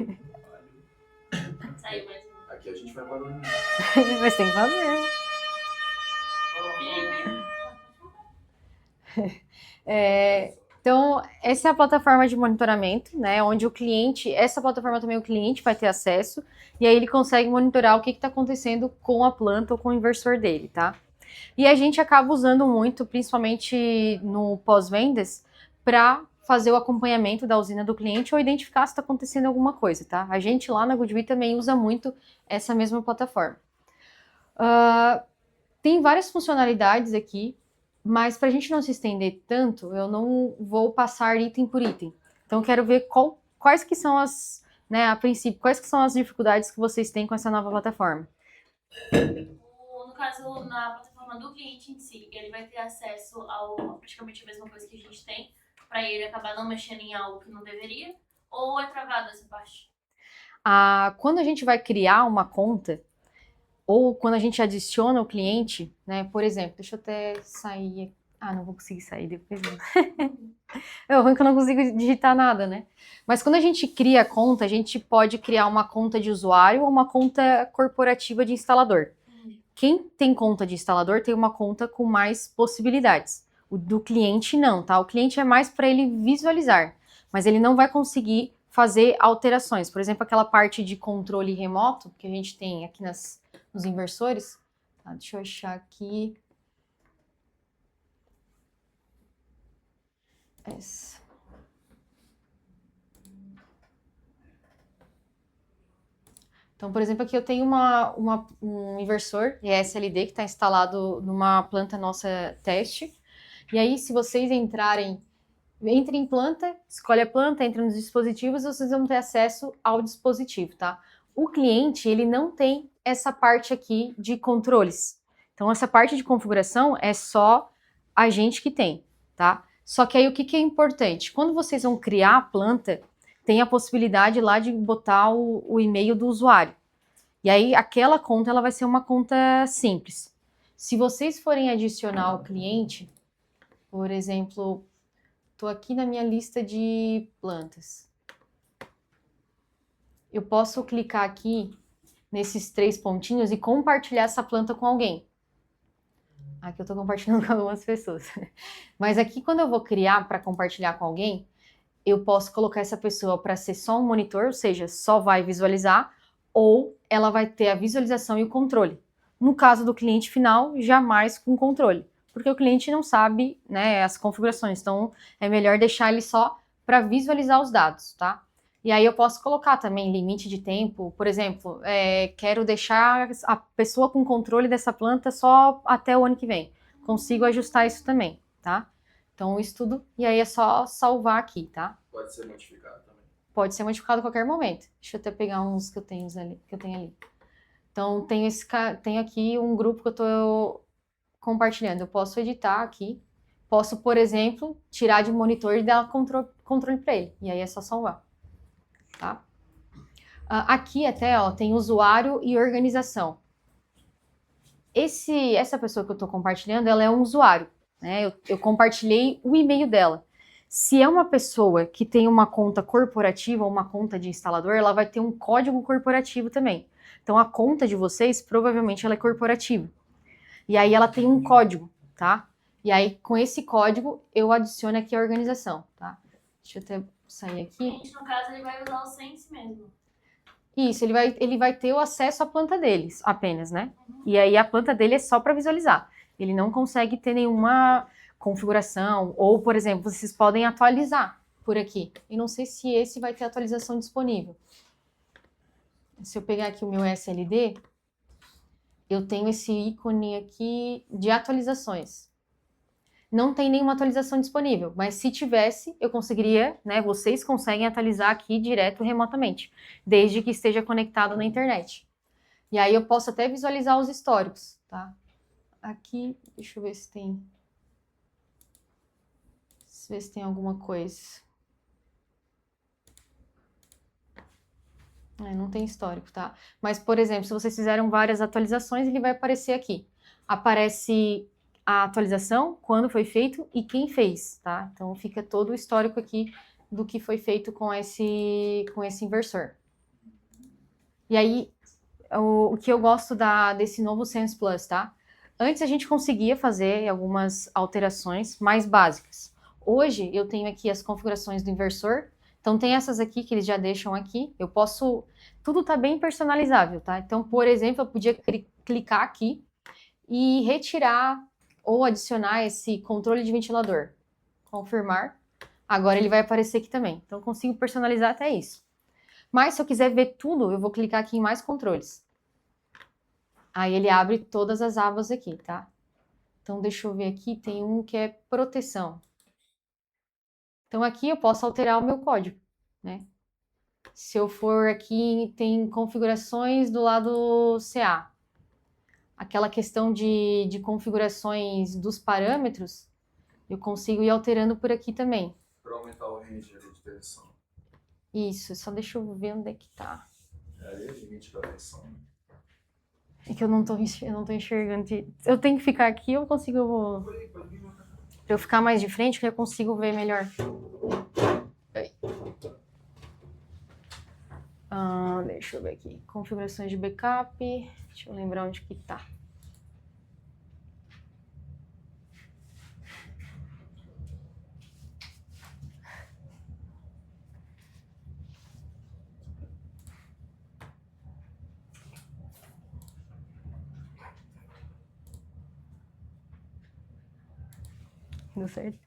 Saiu mais um. Aqui a gente vai barulho. Mas tem que fazer. Então, essa é a plataforma de monitoramento, né? Onde o cliente, essa plataforma também o cliente vai ter acesso, e aí ele consegue monitorar o que está acontecendo com a planta ou com o inversor dele, tá? E a gente acaba usando muito, principalmente no pós-vendas, para fazer o acompanhamento da usina do cliente ou identificar se está acontecendo alguma coisa, tá? A gente lá na Goodby também usa muito essa mesma plataforma. Tem várias funcionalidades aqui, mas para a gente não se estender tanto, eu não vou passar item por item. Então, quero ver quais que são as, né, a princípio, quais que são as dificuldades que vocês têm com essa nova plataforma. No caso, na plataforma do cliente em si, ele vai ter acesso a praticamente a mesma coisa que a gente tem, para ele acabar não mexendo em algo que não deveria, ou é travado essa parte? Quando a gente vai criar uma conta, ou quando a gente adiciona o cliente, né? Por exemplo, deixa eu até sair. Não vou conseguir sair depois. É ruim que eu não consigo digitar nada, né? Mas quando a gente cria a conta, a gente pode criar uma conta de usuário ou uma conta corporativa de instalador. Quem tem conta de instalador tem uma conta com mais possibilidades. O do cliente não, tá? O cliente é mais para ele visualizar, mas ele não vai conseguir fazer alterações. Por exemplo, aquela parte de controle remoto que a gente tem aqui nos inversores. Tá, deixa eu achar aqui. Essa. Então, por exemplo, aqui eu tenho um inversor ESLD que está instalado numa planta nossa teste. E aí, se vocês entrem em planta, escolhe a planta, entra nos dispositivos, vocês vão ter acesso ao dispositivo, tá? O cliente, ele não tem essa parte aqui de controles. Então, essa parte de configuração é só a gente que tem, tá? Só que aí, o que é importante? Quando vocês vão criar a planta, tem a possibilidade lá de botar o e-mail do usuário. E aí, aquela conta, ela vai ser uma conta simples. Se vocês forem adicionar o cliente, por exemplo, estou aqui na minha lista de plantas. Eu posso clicar aqui nesses 3 pontinhos e compartilhar essa planta com alguém. Aqui eu estou compartilhando com algumas pessoas. Mas aqui, quando eu vou criar para compartilhar com alguém, eu posso colocar essa pessoa para ser só um monitor, ou seja, só vai visualizar, ou ela vai ter a visualização e o controle. No caso do cliente final, jamais com controle, porque o cliente não sabe, né, as configurações, então é melhor deixar ele só para visualizar os dados, tá? E aí eu posso colocar também limite de tempo, por exemplo, quero deixar a pessoa com controle dessa planta só até o ano que vem. Consigo ajustar isso também, tá? Então isso tudo, e aí é só salvar aqui, tá? Pode ser modificado também. Pode ser modificado a qualquer momento. Deixa eu até pegar uns que eu tenho ali. Então, tenho aqui um grupo que eu estou compartilhando. Eu posso editar aqui. Posso, por exemplo, tirar de monitor e dar controle para ele. E aí é só salvar. Tá? Aqui até, ó, tem usuário e organização. Essa pessoa que eu estou compartilhando, ela é um usuário. Né? Eu compartilhei o e-mail dela. Se é uma pessoa que tem uma conta corporativa ou uma conta de instalador, ela vai ter um código corporativo também. Então, a conta de vocês, provavelmente, ela é corporativa. E aí, ela tem um código, tá? E aí, com esse código, eu adiciono aqui a organização, tá? Deixa eu até sair aqui. Gente, no caso, ele vai usar o Sense mesmo. Isso, ele vai ter o acesso à planta deles, apenas, né? E aí, a planta dele é só para visualizar. Ele não consegue ter nenhuma configuração, ou, por exemplo, vocês podem atualizar por aqui. E não sei se esse vai ter atualização disponível. Se eu pegar aqui o meu SLD, eu tenho esse ícone aqui de atualizações. Não tem nenhuma atualização disponível, mas se tivesse, eu conseguiria, né? Vocês conseguem atualizar aqui direto remotamente, desde que esteja conectado na internet. E aí eu posso até visualizar os históricos, tá? Aqui, deixa eu ver se tem... ver se tem alguma coisa. Não tem histórico, tá? Mas, por exemplo, se vocês fizeram várias atualizações, ele vai aparecer aqui. Aparece a atualização, quando foi feito e quem fez, tá? Então, fica todo o histórico aqui do que foi feito com esse inversor. E aí, o que eu gosto desse novo Sense Plus, tá? Antes a gente conseguia fazer algumas alterações mais básicas. Hoje eu tenho aqui as configurações do inversor. Então tem essas aqui que eles já deixam aqui. Eu posso... Tudo tá bem personalizável, tá? Então, por exemplo, eu podia clicar aqui e retirar ou adicionar esse controle de ventilador. Confirmar. Agora ele vai aparecer aqui também. Então eu consigo personalizar até isso. Mas se eu quiser ver tudo, eu vou clicar aqui em mais controles. Aí ele abre todas as abas aqui, tá? Então deixa eu ver aqui, tem um que é proteção. Então aqui eu posso alterar o meu código, né? Se eu for aqui, tem configurações do lado CA. Aquela questão de configurações dos parâmetros, eu consigo ir alterando por aqui também. Para aumentar o range ali de tensão. Isso, só deixa eu ver onde é que tá. Ali é o limite da tensão. É que eu não tô enxergando. Eu tenho que ficar aqui ou eu consigo... Pra eu ficar mais de frente, que eu consigo ver melhor. Deixa eu ver aqui. Configurações de backup. Deixa eu lembrar onde que tá. Deu certo?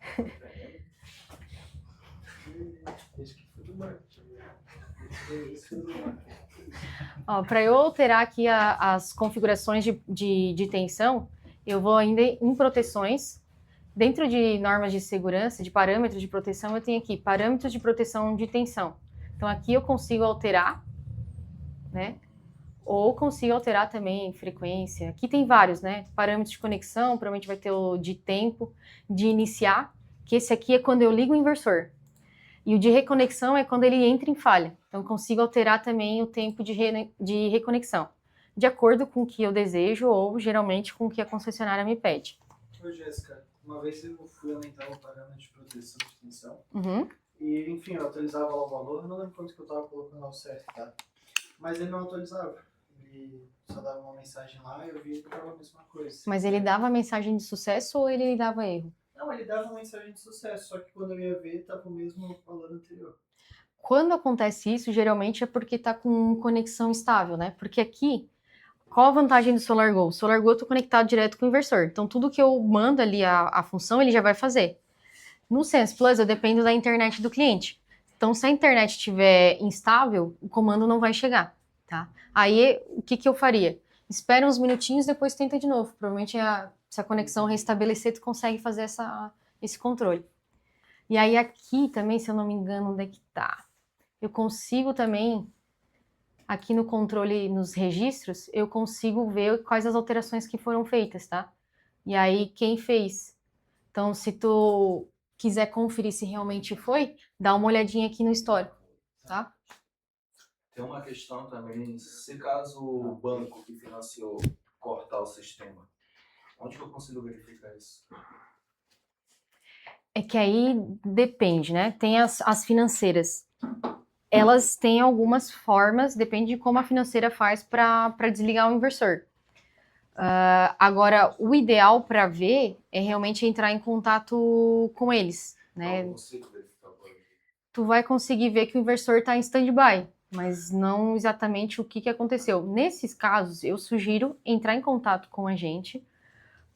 Ó, para eu alterar aqui as configurações de tensão, eu vou ainda em proteções. Dentro de normas de segurança, de parâmetros de proteção, eu tenho aqui parâmetros de proteção de tensão. Então aqui eu consigo alterar, né? Ou consigo alterar também frequência. Aqui tem vários, né? Parâmetros de conexão, provavelmente vai ter o de tempo, de iniciar, que esse aqui é quando eu ligo o inversor. E o de reconexão é quando ele entra em falha. Então, consigo alterar também o tempo de reconexão, de acordo com o que eu desejo ou, geralmente, com o que a concessionária me pede. Ô, Jéssica, uma vez eu fui aumentar o parâmetro de proteção de tensão. Uhum. E, enfim, eu atualizava lá o valor, eu não lembro quanto que eu estava colocando ao certo, tá? Mas ele não atualizava. Ele só dava uma mensagem lá e eu via que estava a mesma coisa. Mas ele dava mensagem de sucesso ou ele dava erro? Não, ele dava uma mensagem de sucesso, só que quando eu ia ver, estava o mesmo valor anterior. Quando acontece isso, geralmente é porque está com conexão estável, né? Porque aqui, qual a vantagem do SolarGo? O SolarGo eu estou conectado direto com o inversor. Então, tudo que eu mando ali a função, ele já vai fazer. No Sense Plus, eu dependo da internet do cliente. Então, se a internet estiver instável, o comando não vai chegar, tá? Aí, o que eu faria? Espera uns minutinhos, depois tenta de novo. Provavelmente, se a conexão restabelecer, tu consegue fazer esse controle. E aí, aqui também, se eu não me engano, onde é que tá? Eu consigo também, aqui no controle, nos registros, eu consigo ver quais as alterações que foram feitas, tá? E aí, quem fez. Então, se tu quiser conferir se realmente foi, dá uma olhadinha aqui no histórico, tá? Tem uma questão também, se caso o banco que financiou cortar o sistema, onde que eu consigo verificar isso? É que aí depende, né? Tem as financeiras. Elas têm algumas formas, depende de como a financeira faz para desligar o inversor. Agora, o ideal para ver é realmente entrar em contato com eles, né? Não consigo verificar agora. Tu vai conseguir ver que o inversor está em stand-by, mas não exatamente o que aconteceu. Nesses casos, eu sugiro entrar em contato com a gente,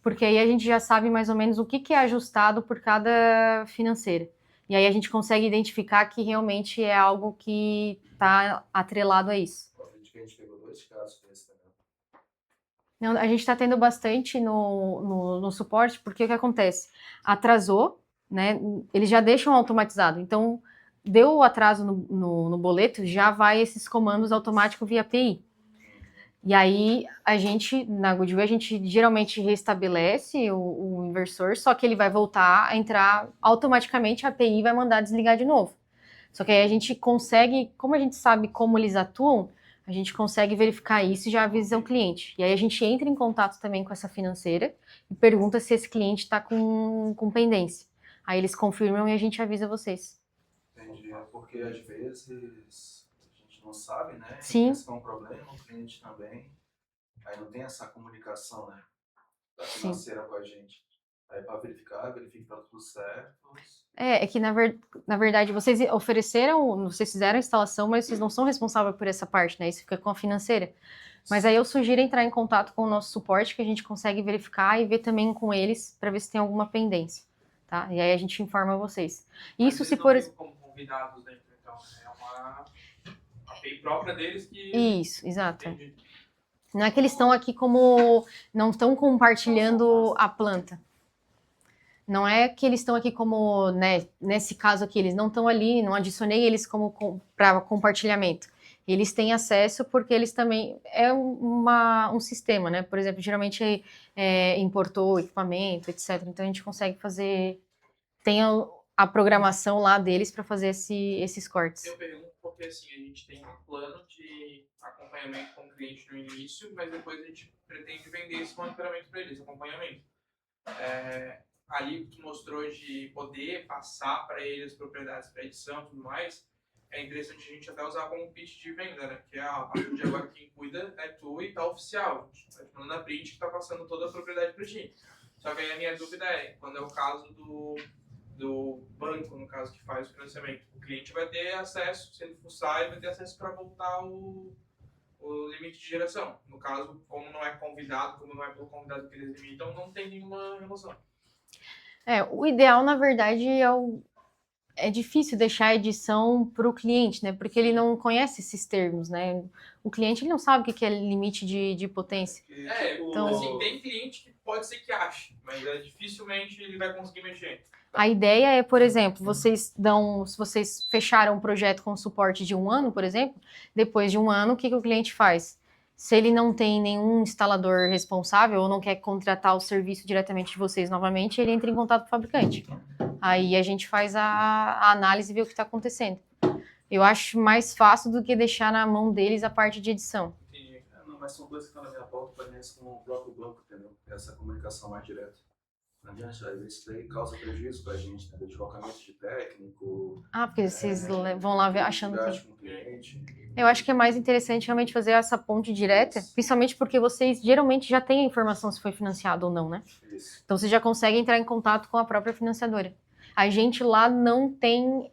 porque aí a gente já sabe mais ou menos o que é ajustado por cada financeira. E aí a gente consegue identificar que realmente é algo que está atrelado a isso. Eu acredito que a gente pegou 2 casos desse também. Não, a gente está tendo bastante no suporte, porque o que acontece? Atrasou, né? Eles já deixam automatizado. Então, deu o atraso no boleto, já vai esses comandos automáticos via API. E aí, na Goodwill, a gente geralmente restabelece o inversor, só que ele vai voltar a entrar automaticamente, a API vai mandar desligar de novo. Só que aí a gente consegue, como a gente sabe como eles atuam, a gente consegue verificar isso e já avisa o cliente. E aí a gente entra em contato também com essa financeira e pergunta se esse cliente está com pendência. Aí eles confirmam e a gente avisa vocês. Entendi. É porque às vezes a gente não sabe, né? Sim. Esse é um problema, o cliente também. Aí não tem essa comunicação, né? Da Sim. financeira com a gente. Aí para verifica que tá tudo certo. É que na verdade vocês ofereceram, vocês fizeram a instalação, mas vocês não são responsáveis por essa parte, né? Isso fica com a financeira. Mas aí eu sugiro entrar em contato com o nosso suporte, que a gente consegue verificar e ver também com eles, para ver se tem alguma pendência, tá? E aí a gente informa vocês. Mas Isso eles se não for... ficam como convidados dentro, então, né? É uma API própria deles que... Isso, exato. Entendi. Não é que eles estão aqui como... Não estão compartilhando a planta. Não é que eles estão aqui como, né, nesse caso aqui, eles não estão ali, não adicionei eles como para compartilhamento. Eles têm acesso porque eles também, é um sistema, né? Por exemplo, geralmente importou equipamento, etc. Então a gente consegue fazer, tem a programação lá deles para fazer esses cortes. Eu pergunto porque, assim, a gente tem um plano de acompanhamento com o cliente no início, mas depois a gente pretende vender esse monitoramento para eles, acompanhamento. Ali que tu mostrou de poder passar para eles as propriedades para edição e tudo mais, é interessante a gente até usar como pitch de venda, né? Porque a partir de agora quem cuida é tu e tá oficial. A gente tá te mandando a print que tá passando toda a propriedade para ti. Só que aí a minha dúvida é, quando é o caso do banco, no caso, que faz o financiamento, o cliente vai ter acesso, se ele fuçar, ele vai ter acesso para voltar o limite de geração. No caso, como não é convidado, como não é pelo convidado que eles limitam, não tem nenhuma relação. O ideal, na verdade, é difícil deixar a edição para o cliente, né? Porque ele não conhece esses termos, né? O cliente ele não sabe o que é limite de potência. Então, assim, tem cliente que pode ser que ache, mas dificilmente ele vai conseguir mexer. A ideia é, por exemplo, se vocês fecharam um projeto com suporte de 1 ano, por exemplo, depois de 1 ano, o que o cliente faz? Se ele não tem nenhum instalador responsável ou não quer contratar o serviço diretamente de vocês novamente, ele entra em contato com o fabricante. Aí a gente faz a análise e vê o que está acontecendo. Eu acho mais fácil do que deixar na mão deles a parte de edição. Entendi. Não, mas são coisas que estão na minha pauta para com o próprio banco, entendeu? Essa comunicação mais direta. Não adianta, isso daí causa prejuízo para a gente, né? Deslocamento de técnico. Porque vocês vão lá ver achando que... Com o cliente. Eu acho que é mais interessante realmente fazer essa ponte direta, principalmente porque vocês geralmente já têm a informação se foi financiado ou não, né? Isso. Então vocês já conseguem entrar em contato com a própria financiadora. A gente lá não tem,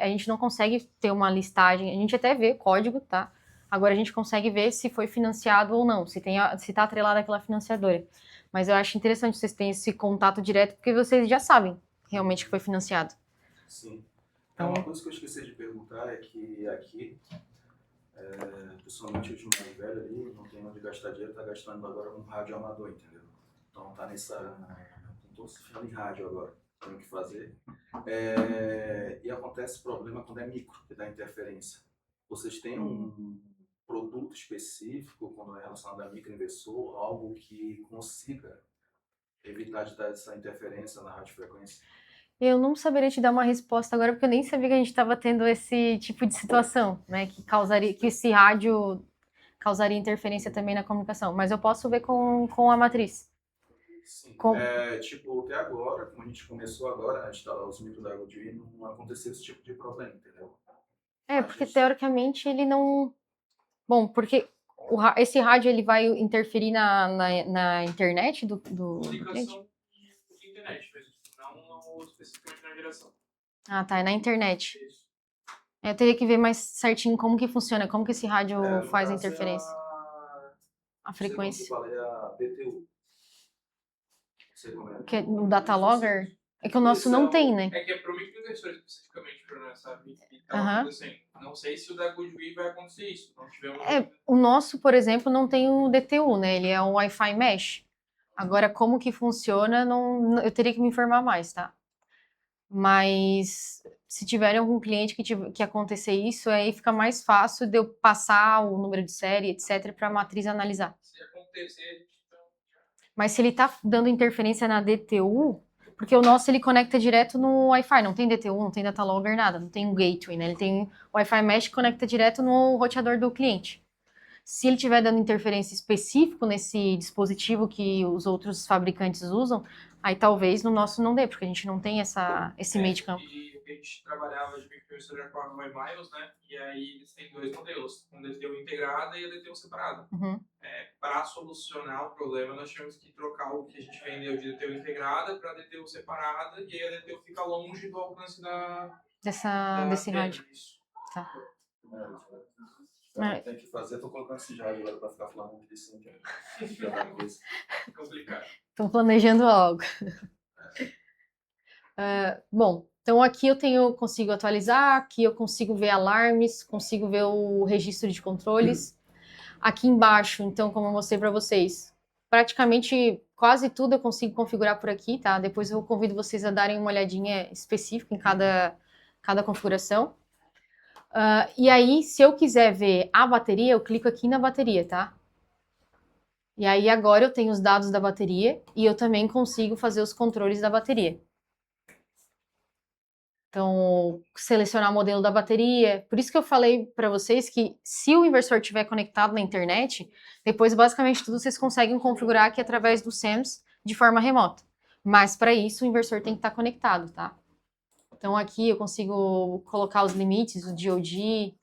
a gente não consegue ter uma listagem, a gente até vê código, tá? Agora a gente consegue ver se foi financiado ou não, se tá atrelado àquela financiadora. Mas eu acho interessante vocês terem esse contato direto, porque vocês já sabem realmente que foi financiado. Sim. Então, uma coisa que eu esqueci de perguntar é que aqui, principalmente o de mais velho ali, não tem onde gastar dinheiro, tá gastando agora um rádio amador, entendeu? Então tá tô se ficando em rádio agora, tem o que fazer. E acontece problema quando é micro, que dá interferência. Vocês têm um produto específico quando é relacionado a microinversor, algo que consiga evitar de dar essa interferência na radiofrequência? Eu não saberia te dar uma resposta agora, porque eu nem sabia que a gente estava tendo esse tipo de situação, né? Que esse rádio causaria interferência também na comunicação. Mas eu posso ver com a matriz. Sim. Até agora, como a gente começou agora a instalar os micros da Arduino, não aconteceu esse tipo de problema, entendeu? Porque teoricamente ele não... Bom, porque esse rádio ele vai interferir na internet do cliente? Comunicação de internet, não especificamente na geração. Tá, é na internet. Isso. Eu teria que ver mais certinho como que funciona, como que esse rádio faz a interferência. A frequência. Eu falei a BTU. Que é o data logger? É que o nosso não tem, né? É que é pro microinversor especificamente, Bruno, sabe? Então, assim, não sei se o da Goodway vai acontecer isso. Não tivemos... O nosso, por exemplo, não tem o DTU, né? Ele é um Wi-Fi Mesh. Agora, como que funciona, eu teria que me informar mais, tá? Mas se tiver algum cliente que acontecer isso, aí fica mais fácil de eu passar o número de série, etc, para a matriz analisar. Se acontecer... Mas se ele tá dando interferência na DTU, porque o nosso ele conecta direto no Wi-Fi, não tem DTU, não tem data logger, nada, não tem um gateway, né? Ele tem Wi-Fi Mesh que conecta direto no roteador do cliente. Se ele estiver dando interferência específico nesse dispositivo que os outros fabricantes usam, aí talvez no nosso não dê, porque a gente não tem esse meio de campo. E que a gente trabalhava de microinversor de forma by miles, né? E aí eles têm dois modelos, um DTU integrada e a DTU separada. Uhum. Para solucionar o problema, nós tivemos que trocar o que a gente vendeu de DTU integrada para DTU separada, e aí a DTU fica longe do alcance Desse antena, rádio. isso. Tá. Então, tem que fazer, tô colocando esse rádio agora pra ficar falando muito disso. Complicado. Estão planejando algo. Bom, então aqui consigo atualizar, aqui eu consigo ver alarmes, consigo ver o registro de controles. Aqui embaixo, então, como eu mostrei para vocês, praticamente quase tudo eu consigo configurar por aqui, tá? Depois eu convido vocês a darem uma olhadinha específica em cada configuração. E aí, se eu quiser ver a bateria, eu clico aqui na bateria, tá? E aí agora eu tenho os dados da bateria e eu também consigo fazer os controles da bateria. Então, selecionar o modelo da bateria. Por isso que eu falei para vocês que se o inversor estiver conectado na internet, depois basicamente tudo vocês conseguem configurar aqui através do SEMS de forma remota. Mas para isso o inversor tem que estar conectado, tá? Então aqui eu consigo colocar os limites, o DOD,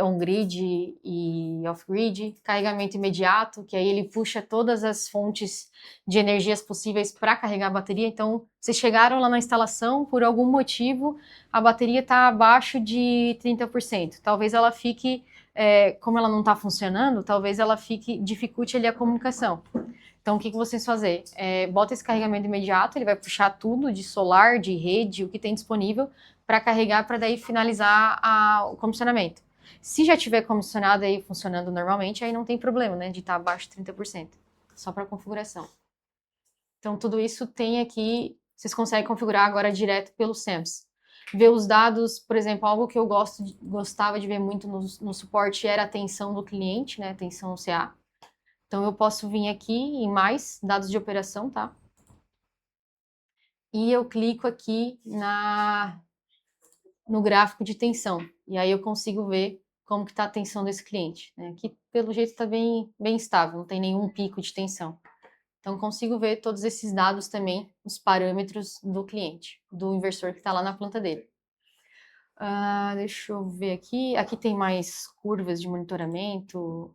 on-grid e off-grid, carregamento imediato, que aí ele puxa todas as fontes de energias possíveis para carregar a bateria. Então, vocês chegaram lá na instalação, por algum motivo, a bateria está abaixo de 30%. Talvez ela fique, como ela não está funcionando, talvez ela dificulte ali a comunicação. Então, o que vocês fazem? Bota esse carregamento imediato, ele vai puxar tudo de solar, de rede, o que tem disponível, para carregar, para daí finalizar o comissionamento. Se já tiver comissionado aí funcionando normalmente, aí não tem problema, né, de estar abaixo de 30%. Só para configuração. Então, tudo isso tem aqui, vocês conseguem configurar agora direto pelo SEMS. Ver os dados, por exemplo, algo que eu gostava de ver muito no suporte era a tensão do cliente, né, tensão CA. Então, eu posso vir aqui em mais dados de operação, tá? E eu clico aqui no gráfico de tensão. E aí eu consigo ver como que está a tensão desse cliente. Né? Aqui, pelo jeito, está bem estável, não tem nenhum pico de tensão. Então, consigo ver todos esses dados também, os parâmetros do cliente, do inversor que está lá na planta dele. Deixa eu ver aqui. Aqui tem mais curvas de monitoramento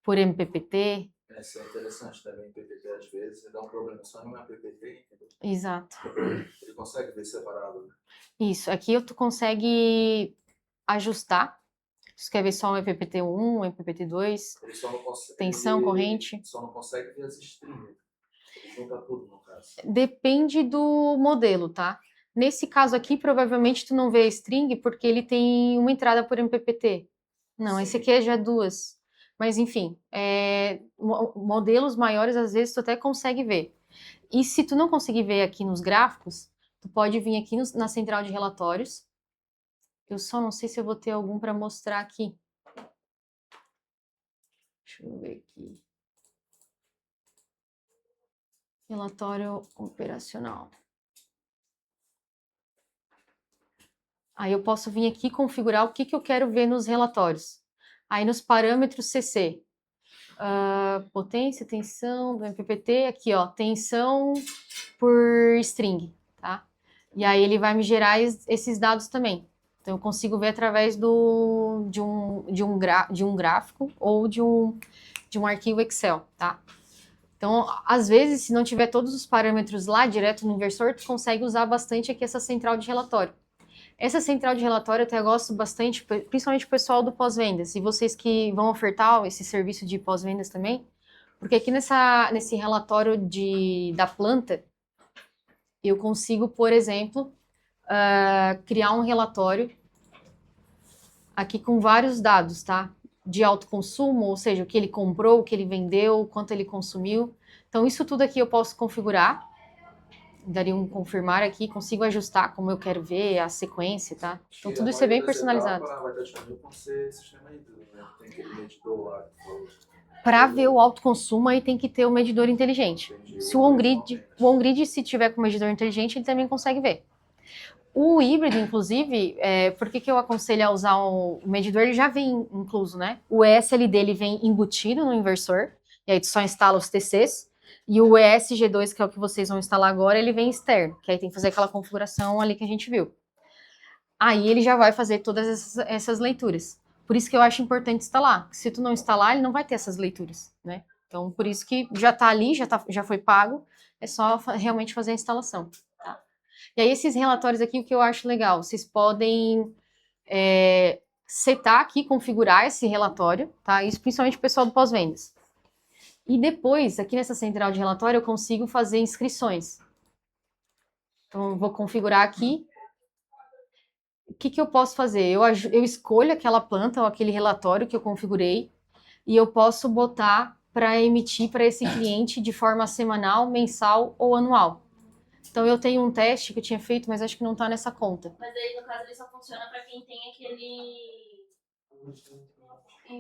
por MPPT. Isso é interessante também, PPT às vezes dá um problema só em uma PPT, entendeu? Exato. Ele consegue ver separado, né? Isso, aqui tu consegue ajustar. Se quer ver só um MPPT1, um MPPT2, Ele só não consegue, tensão, corrente. Só não consegue ver as strings. Ele junta tudo, no caso. Depende do modelo, tá? Nesse caso aqui, provavelmente tu não vê a string porque ele tem uma entrada por MPPT. Não, Sim. esse aqui é já duas. Mas enfim, modelos maiores às vezes tu até consegue ver. E se tu não conseguir ver aqui nos gráficos, tu pode vir aqui na central de relatórios. Eu só não sei se eu vou ter algum para mostrar aqui. Deixa eu ver aqui. Relatório operacional. Aí eu posso vir aqui configurar o que eu quero ver nos relatórios. Aí nos parâmetros CC. Potência, tensão do MPPT, aqui ó, tensão por string, tá? E aí ele vai me gerar esses dados também. Então eu consigo ver através de um gráfico ou de um arquivo Excel, tá? Então, às vezes, se não tiver todos os parâmetros lá direto no inversor, tu consegue usar bastante aqui essa central de relatório. Essa central de relatório eu até gosto bastante, principalmente o pessoal do pós-vendas, e vocês que vão ofertar esse serviço de pós-vendas também, porque aqui nesse relatório da planta, eu consigo, por exemplo, criar um relatório aqui com vários dados, tá? De autoconsumo, ou seja, o que ele comprou, o que ele vendeu, quanto ele consumiu. Então, isso tudo aqui eu posso configurar. Daria um confirmar aqui, consigo ajustar como eu quero ver, a sequência, tá? Então, tudo isso é bem personalizado. Vai estar disponível com esse sistema híbrido, né? Tem aquele medidor lá. Para ver o autoconsumo, aí tem que ter o medidor inteligente. Se o on-grid, se tiver com o medidor inteligente, ele também consegue ver. O híbrido, inclusive, por que eu aconselho a usar o medidor? Ele já vem incluso, né? O ESLD ele vem embutido no inversor, e aí tu só instala os TCs, e o ESG2, que é o que vocês vão instalar agora, ele vem externo, que aí tem que fazer aquela configuração ali que a gente viu. aí ele já vai fazer todas essas leituras. Por isso que eu acho importante instalar. Se tu não instalar, ele não vai ter essas leituras, né? Então, por isso que já tá ali, já foi pago, é só realmente fazer a instalação, tá? E aí, esses relatórios aqui, o que eu acho legal, vocês podem setar aqui, configurar esse relatório, tá? Isso principalmente o pessoal do pós-vendas. E depois, aqui nessa central de relatório, eu consigo fazer inscrições. Então, eu vou configurar aqui. O que eu posso fazer? Eu escolho aquela planta ou aquele relatório que eu configurei e eu posso botar para emitir para esse cliente de forma semanal, mensal ou anual. Então, eu tenho um teste que eu tinha feito, mas acho que não está nessa conta. Mas aí, no caso, ele só funciona para quem tem aquele...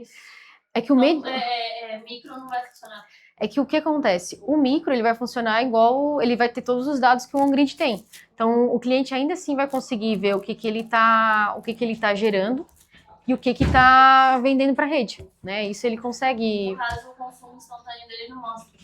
Isso. É que o micro não vai funcionar. É que o que acontece? O micro ele vai funcionar igual, ele vai ter todos os dados que o on-grid tem. Então, o cliente ainda assim vai conseguir ver o que ele tá gerando e o que tá vendendo para a rede, né? Isso ele consegue. No caso, o consumo instantâneo dele não mostra.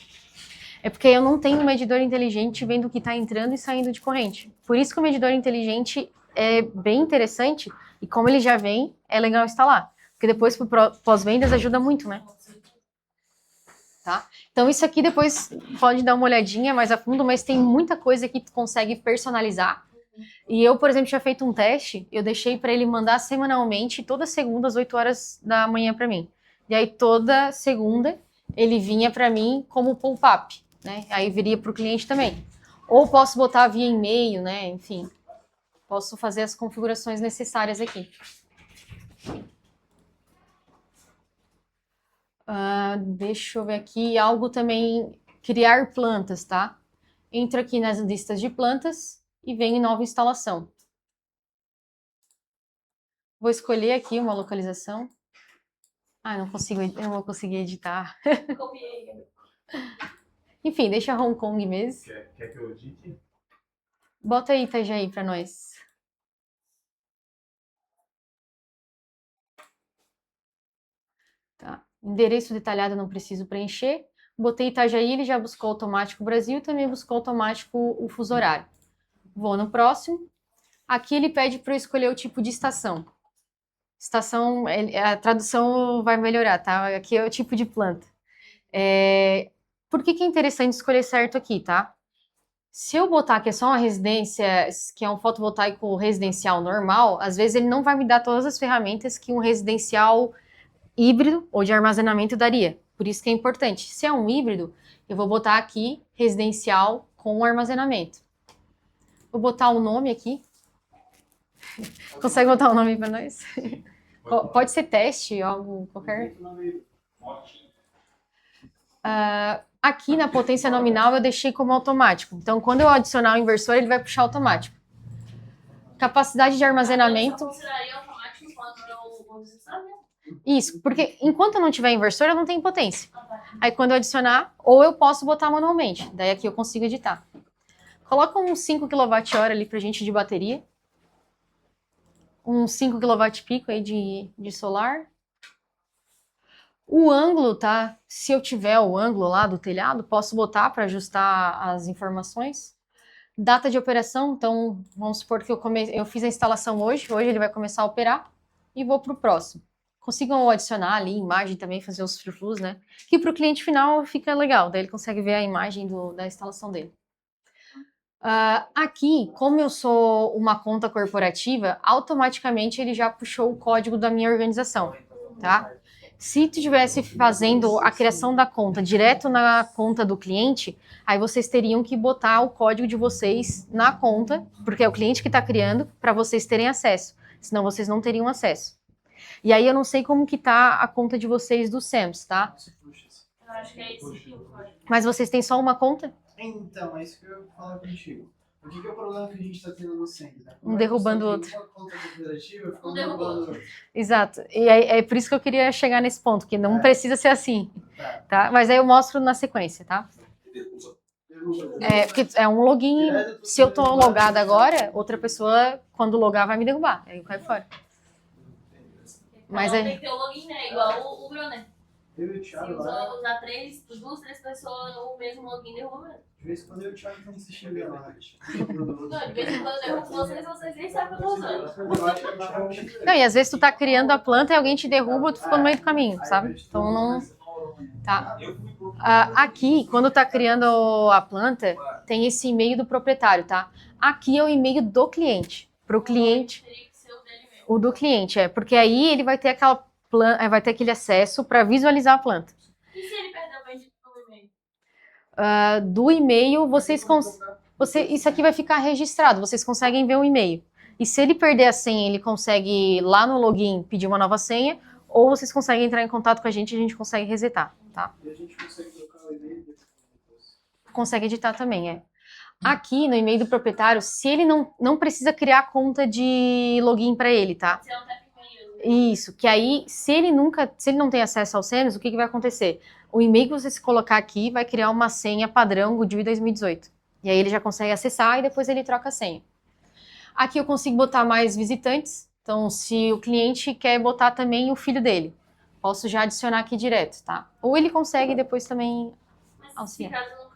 É porque eu não tenho um medidor inteligente vendo o que está entrando e saindo de corrente. Por isso que o medidor inteligente é bem interessante e como ele já vem, é legal instalar. Porque depois para pós-vendas ajuda muito, né? Tá? Então isso aqui depois pode dar uma olhadinha mais a fundo, mas tem muita coisa que tu consegue personalizar. E eu, por exemplo, tinha feito um teste, eu deixei para ele mandar semanalmente, toda segunda às 8 horas da manhã para mim. E aí toda segunda ele vinha para mim como pop-up, né? Aí viria para o cliente também. Ou posso botar via e-mail, né? Enfim, posso fazer as configurações necessárias aqui. Deixa eu ver aqui, algo também, criar plantas, tá? Entro aqui nas listas de plantas e venho em nova instalação. Vou escolher aqui uma localização. Não vou conseguir editar. Copiei. Enfim, deixa Hong Kong mesmo. Quer que eu edite? Bota aí Itajaí para nós. Tá. Endereço detalhado eu não preciso preencher. Botei Itajaí, ele já buscou automático o Brasil, também buscou automático o fuso horário. Vou no próximo. Aqui ele pede para eu escolher o tipo de estação. Estação, a tradução vai melhorar, tá? Aqui é o tipo de planta. Por que é interessante escolher certo aqui, tá? Se eu botar que é só uma residência, que é um fotovoltaico residencial normal, às vezes ele não vai me dar todas as ferramentas que um residencial híbrido ou de armazenamento daria. Por isso que é importante. Se é um híbrido, eu vou botar aqui residencial com armazenamento. Vou botar o nome aqui. Consegue botar o nome para nós? Pode ser teste, algo qualquer. Aqui na potência nominal eu deixei como automático. Então, quando eu adicionar o inversor, ele vai puxar automático. Capacidade de armazenamento. Eu consideraria automático quando eu vou visitar, né? Isso, porque enquanto eu não tiver inversor, eu não tenho potência. Aí quando eu adicionar, ou eu posso botar manualmente. Daí aqui eu consigo editar. Coloca uns 5 kWh ali pra gente de bateria. Uns 5 kWp aí de solar. O ângulo, tá? Se eu tiver o ângulo lá do telhado, posso botar para ajustar as informações. Data de operação, então vamos supor que eu fiz a instalação hoje ele vai começar a operar e vou para o próximo. Consigam adicionar ali imagem também, fazer os free-flows, né? Que para o cliente final fica legal, daí ele consegue ver a imagem da instalação dele. Aqui, como eu sou uma conta corporativa, automaticamente ele já puxou o código da minha organização, tá? Se tu estivesse fazendo a criação da conta direto na conta do cliente, aí vocês teriam que botar o código de vocês na conta, porque é o cliente que está criando, para vocês terem acesso, senão vocês não teriam acesso. E aí eu não sei como que tá a conta de vocês do SAMS, tá? Eu acho que é esse aqui o código. Mas vocês têm só uma conta? Então, é isso que eu ia falar contigo. O que é o problema que a gente está tendo no SEMS, né? Um derrubando o outro. Uma conta cooperativa ficou derrubando derrubando o outro. Exato. E é por isso que eu queria chegar nesse ponto, que não precisa ser assim, tá? Mas aí eu mostro na sequência, tá? Porque é um login. Se eu tô logada agora, outra pessoa, quando logar, vai me derrubar. Aí eu caio fora. Mas Então, tem que ter o login, né? Igual o Bruno. Eu e o Se Thiago lá, usar duas, três pessoas, o mesmo login derruba mesmo. de vez em quando eu e o Thiago estamos assistindo lá. Não, de vez em quando eu derrubo vocês nem sabem o que eu tô usando. Eu acho que dá pra... Não, e às vezes tu tá criando a planta e alguém te derruba, tu ficou no meio do caminho, sabe? Então não. Tá. Aqui, quando tá criando a planta, tem esse e-mail do proprietário, tá? Aqui é o e-mail do cliente. Pro cliente. Teria que ser o dele mesmo. O do cliente, porque aí ele vai ter vai ter aquele acesso para visualizar a planta. E se ele perder o bendito do e-mail? Do e-mail, isso aqui vai ficar registrado, vocês conseguem ver o e-mail. E se ele perder a senha, ele consegue ir lá no login pedir uma nova senha, ou vocês conseguem entrar em contato com a gente consegue resetar, tá? E a gente consegue trocar o e-mail depois. Consegue editar também, é. Aqui no e-mail do proprietário, se ele não precisa criar conta de login para ele, tá? Se é um tap e-mail. Isso, que aí, se ele não tem acesso ao SEMES, o que vai acontecer? O e-mail que você se colocar aqui vai criar uma senha padrão GoodWe 2018. E aí ele já consegue acessar e depois ele troca a senha. Aqui eu consigo botar mais visitantes. Então, se o cliente quer botar também o filho dele, posso já adicionar aqui direto, tá? Ou ele consegue depois também Mas se auxiliar. caso,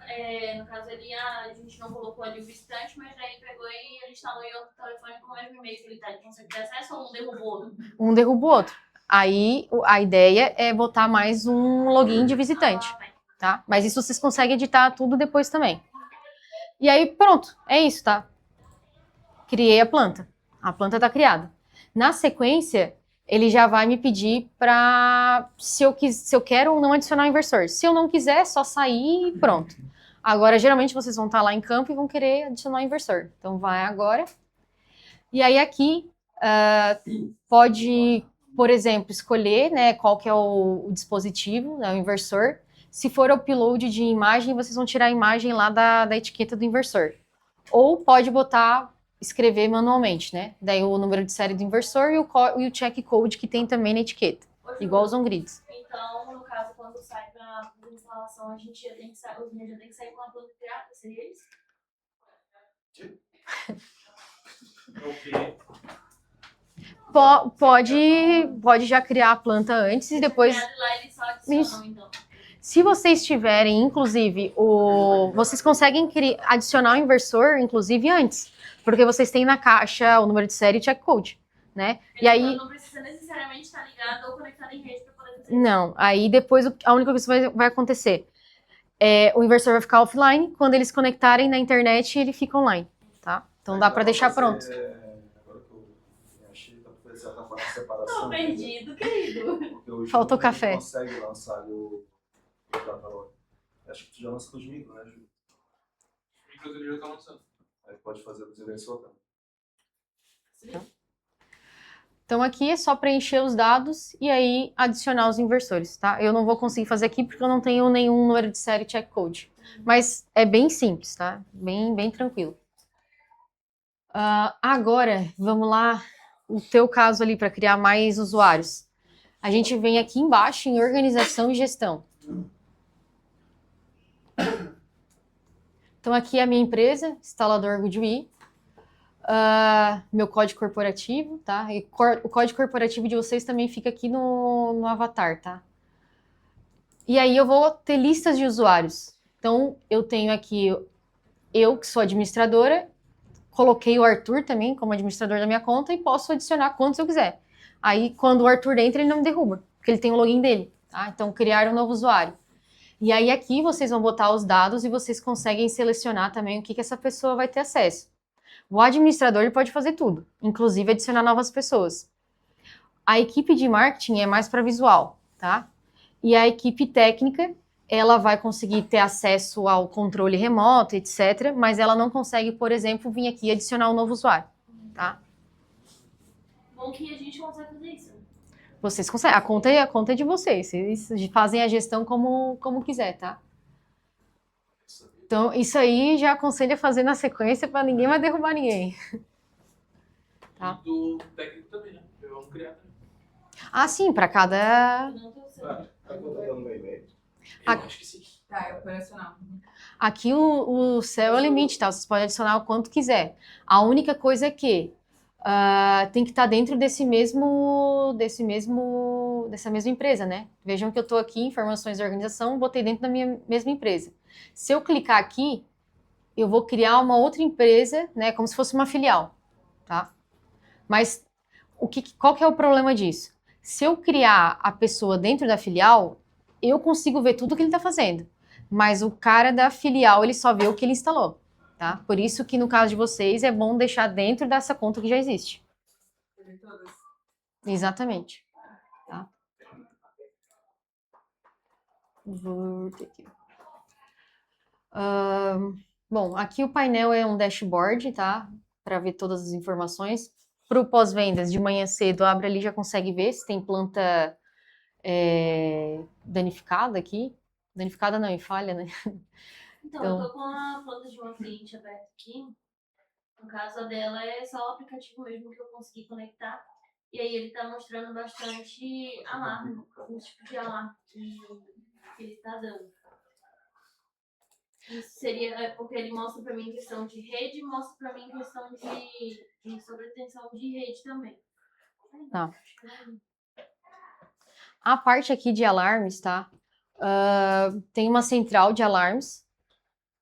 no caso ali, a gente não colocou ali o visitante, mas daí pegou e ele instalou em outro telefone com o mesmo e-mail que ele tá, ele consegue ter acesso ou um derrubou? Um derruba o outro. Aí a ideia é botar mais um login de visitante. Tá? Mas isso vocês conseguem editar tudo depois também. E aí, pronto, é isso, tá? Criei a planta. A planta tá criada. Na sequência, ele já vai me pedir se eu quero ou não adicionar o inversor. Se eu não quiser, é só sair e pronto. Agora, geralmente, vocês vão estar lá em campo e vão querer adicionar o inversor. Então, vai agora. E aí, aqui, pode, por exemplo, escolher, né, qual que é o dispositivo, né, o inversor. Se for upload de imagem, vocês vão tirar a imagem lá da etiqueta do inversor. Ou pode escrever manualmente, né? Daí o número de série do inversor e o check code que tem também na etiqueta. Igual os on-grids. Então, no caso, quando sai pra instalação, a gente já tem que sair, os meninos já tem que sair com a planta criada, seria isso? Pode já criar a planta antes e depois... Lá eles só adicionam, então. Se vocês tiverem, inclusive, vocês conseguem adicionar o inversor, inclusive, antes. Porque vocês têm na caixa o número de série e check code, né? E aí... Não precisa necessariamente estar ligado ou conectado em rede para poder fazer Não, aí depois a única coisa que vai acontecer o inversor vai ficar offline, quando eles conectarem na internet, ele fica online, tá? Então dá para deixar pronto. Agora que eu achei, dá pra fazer certa forma de separação. Tô perdido, querido. Porque o Faltou Ju, café. ele consegue lançar ali o catálogo. Acho que tu já lança dos micros, né, Ju? Inclusive, ele já tá lançando. Aí pode fazer dos inversores também. Então aqui é só preencher os dados e aí adicionar os inversores, tá? Eu não vou conseguir fazer aqui porque eu não tenho nenhum número de série check code. Mas é bem simples, tá? Bem tranquilo. Agora, vamos lá, o teu caso ali para criar mais usuários. A gente vem aqui embaixo em organização e gestão. Então aqui é a minha empresa, instalador GoodWe. Meu código corporativo, tá? E o código corporativo de vocês também fica aqui no avatar, tá? E aí eu vou ter listas de usuários. Então eu tenho aqui, eu que sou administradora, coloquei o Arthur também como administrador da minha conta e posso adicionar quantos eu quiser. Aí quando o Arthur entra, ele não me derruba, porque ele tem o login dele, tá? Então criar um novo usuário. E aí aqui vocês vão botar os dados e vocês conseguem selecionar também o que essa pessoa vai ter acesso. O administrador ele pode fazer tudo, inclusive adicionar novas pessoas. A equipe de marketing é mais para visual, tá? E a equipe técnica, ela vai conseguir ter acesso ao controle remoto, etc. Mas ela não consegue, por exemplo, vir aqui e adicionar um novo usuário, tá? Bom que a gente consegue fazer isso. Vocês conseguem, a conta é de vocês, vocês fazem a gestão como quiser, tá? Então, isso aí já aconselho a fazer na sequência para ninguém vai derrubar ninguém. Tá. E do técnico também, né? Vamos criar também. Sim, para cada... Não tem o seu. Tá contando meu e-mail. Eu acho que sim. Tá, é operacional. Aqui o céu é o limite, tá? Vocês podem adicionar o quanto quiser. A única coisa é que tem que estar dentro desse mesmo dessa mesma empresa, né? Vejam que eu estou aqui, informações da organização, botei dentro da minha mesma empresa. Se eu clicar aqui, eu vou criar uma outra empresa, né? Como se fosse uma filial, tá? Mas qual que é o problema disso? Se eu criar a pessoa dentro da filial, eu consigo ver tudo que ele está fazendo. Mas o cara da filial, ele só vê o que ele instalou, tá? Por isso que no caso de vocês, é bom deixar dentro dessa conta que já existe. Exatamente. Tá? Vou ter aqui. Bom, aqui o painel é um dashboard, tá? Para ver todas as informações. Para o pós-vendas, de manhã cedo, abre ali, já consegue ver se tem planta danificada aqui. Danificada não, em falha, né? Então, eu tô com a planta de uma cliente aberta aqui. No caso, a dela é só o aplicativo mesmo que eu consegui conectar. E aí ele tá mostrando bastante alarme, alguns tipos de alarme que ele tá dando. Isso seria porque ele mostra pra mim em questão de rede e mostra pra mim em questão de sobretensão de rede também. Tá. A parte aqui de alarmes, tá? Tem uma central de alarmes,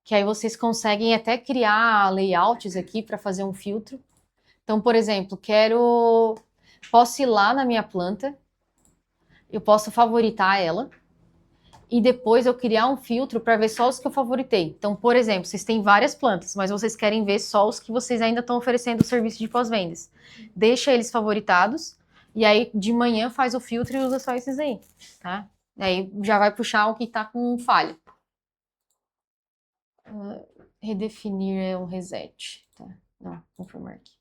que aí vocês conseguem até criar layouts aqui para fazer um filtro. Então, por exemplo, posso ir lá na minha planta, eu posso favoritar ela, e depois eu criar um filtro para ver só os que eu favoritei. Então, por exemplo, vocês têm várias plantas, mas vocês querem ver só os que vocês ainda estão oferecendo o serviço de pós-vendas. Deixa eles favoritados, e aí de manhã faz o filtro e usa só esses aí, tá? Aí já vai puxar o que está com falha. Redefinir é um reset, tá? Não, confirmar aqui.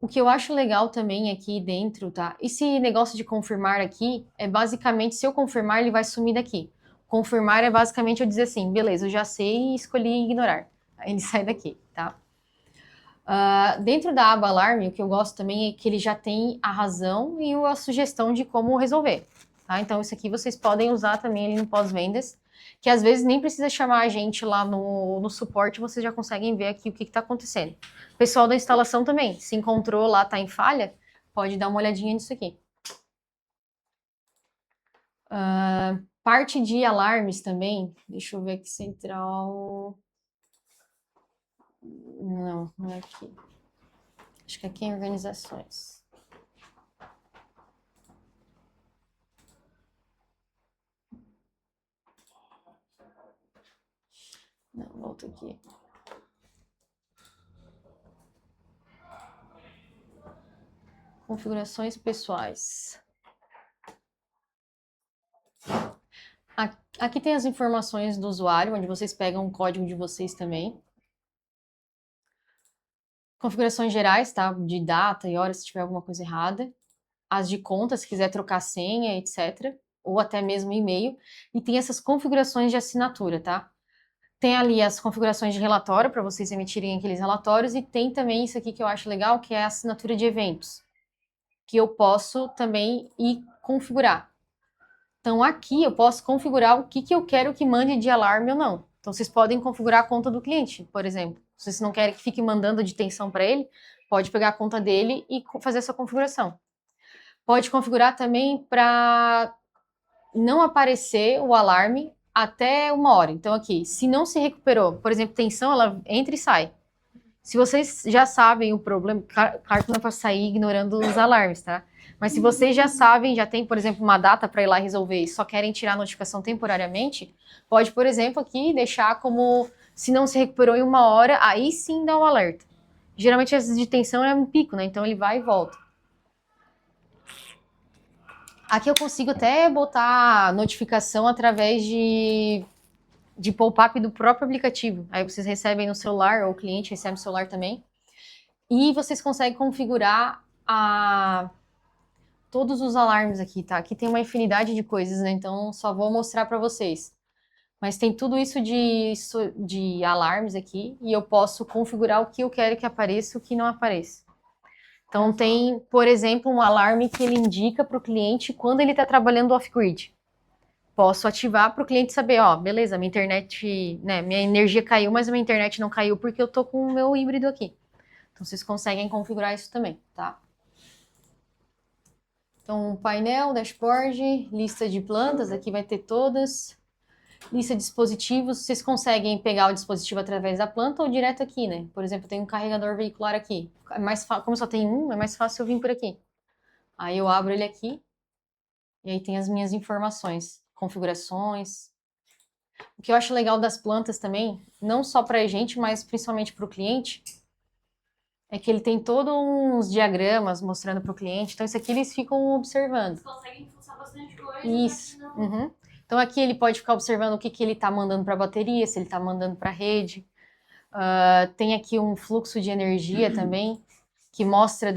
O que eu acho legal também aqui dentro, tá? Esse negócio de confirmar aqui é basicamente, se eu confirmar, ele vai sumir daqui. Confirmar é basicamente eu dizer assim, beleza, eu já sei e escolhi ignorar. Aí ele sai daqui, tá? Dentro da aba alarme, o que eu gosto também é que ele já tem a razão e a sugestão de como resolver, tá? Então isso aqui vocês podem usar também ali no pós-vendas, que às vezes nem precisa chamar a gente lá no suporte, vocês já conseguem ver aqui o que está acontecendo. O pessoal da instalação também, se encontrou lá, está em falha, pode dar uma olhadinha nisso aqui. Parte de alarmes também, deixa eu ver aqui, central... Não, não é aqui. Acho que aqui é em organizações. Não, volta aqui. Configurações pessoais. Aqui tem as informações do usuário, onde vocês pegam o código de vocês também. Configurações gerais, tá? De data e hora, se tiver alguma coisa errada. As de conta, se quiser trocar senha, etc. Ou até mesmo e-mail. E tem essas configurações de assinatura, tá? Tem ali as configurações de relatório, para vocês emitirem aqueles relatórios. E tem também isso aqui que eu acho legal, que é a assinatura de eventos. Que eu posso também ir configurar. Então, aqui eu posso configurar o que eu quero que mande de alarme ou não. Então, vocês podem configurar a conta do cliente, por exemplo. Se vocês não querem que fique mandando de tensão para ele, pode pegar a conta dele e fazer essa configuração. Pode configurar também para não aparecer o alarme até 1 hora. Então, aqui, se não se recuperou, por exemplo, tensão, ela entra e sai. Se vocês já sabem o problema, claro que não é para sair ignorando os alarmes, tá? Mas se vocês já sabem, já tem, por exemplo, uma data para ir lá resolver e só querem tirar a notificação temporariamente, pode, por exemplo, aqui deixar como se não se recuperou em 1 hora, aí sim dá um alerta. Geralmente as de tensão é um pico, né? Então ele vai e volta. Aqui eu consigo até botar notificação através de pop-up do próprio aplicativo. Aí vocês recebem no celular, ou o cliente recebe no celular também. E vocês conseguem configurar todos os alarmes aqui, tá? Aqui tem uma infinidade de coisas, né? Então só vou mostrar para vocês. Mas tem tudo isso de alarmes aqui e eu posso configurar o que eu quero que apareça e o que não apareça. Então tem, por exemplo, um alarme que ele indica para o cliente quando ele está trabalhando off-grid. Posso ativar para o cliente saber, ó, beleza, minha internet, né, minha energia caiu, mas a minha internet não caiu porque eu tô com o meu híbrido aqui. Então vocês conseguem configurar isso também, tá? Então, painel, dashboard, lista de plantas, aqui vai ter todas. Lista de dispositivos, vocês conseguem pegar o dispositivo através da planta ou direto aqui, né? Por exemplo, tem um carregador veicular aqui. Como só tem um, é mais fácil eu vir por aqui. Aí eu abro ele aqui e aí tem as minhas informações, configurações. O que eu acho legal das plantas também, não só para a gente, mas principalmente para o cliente, é que ele tem todos uns diagramas mostrando para o cliente. Então, isso aqui eles ficam observando. Eles conseguem fuçar bastante coisa. Isso. Né? Uhum. Então, aqui ele pode ficar observando o que ele está mandando para a bateria, se ele está mandando para a rede. Tem aqui um fluxo de energia também, que mostra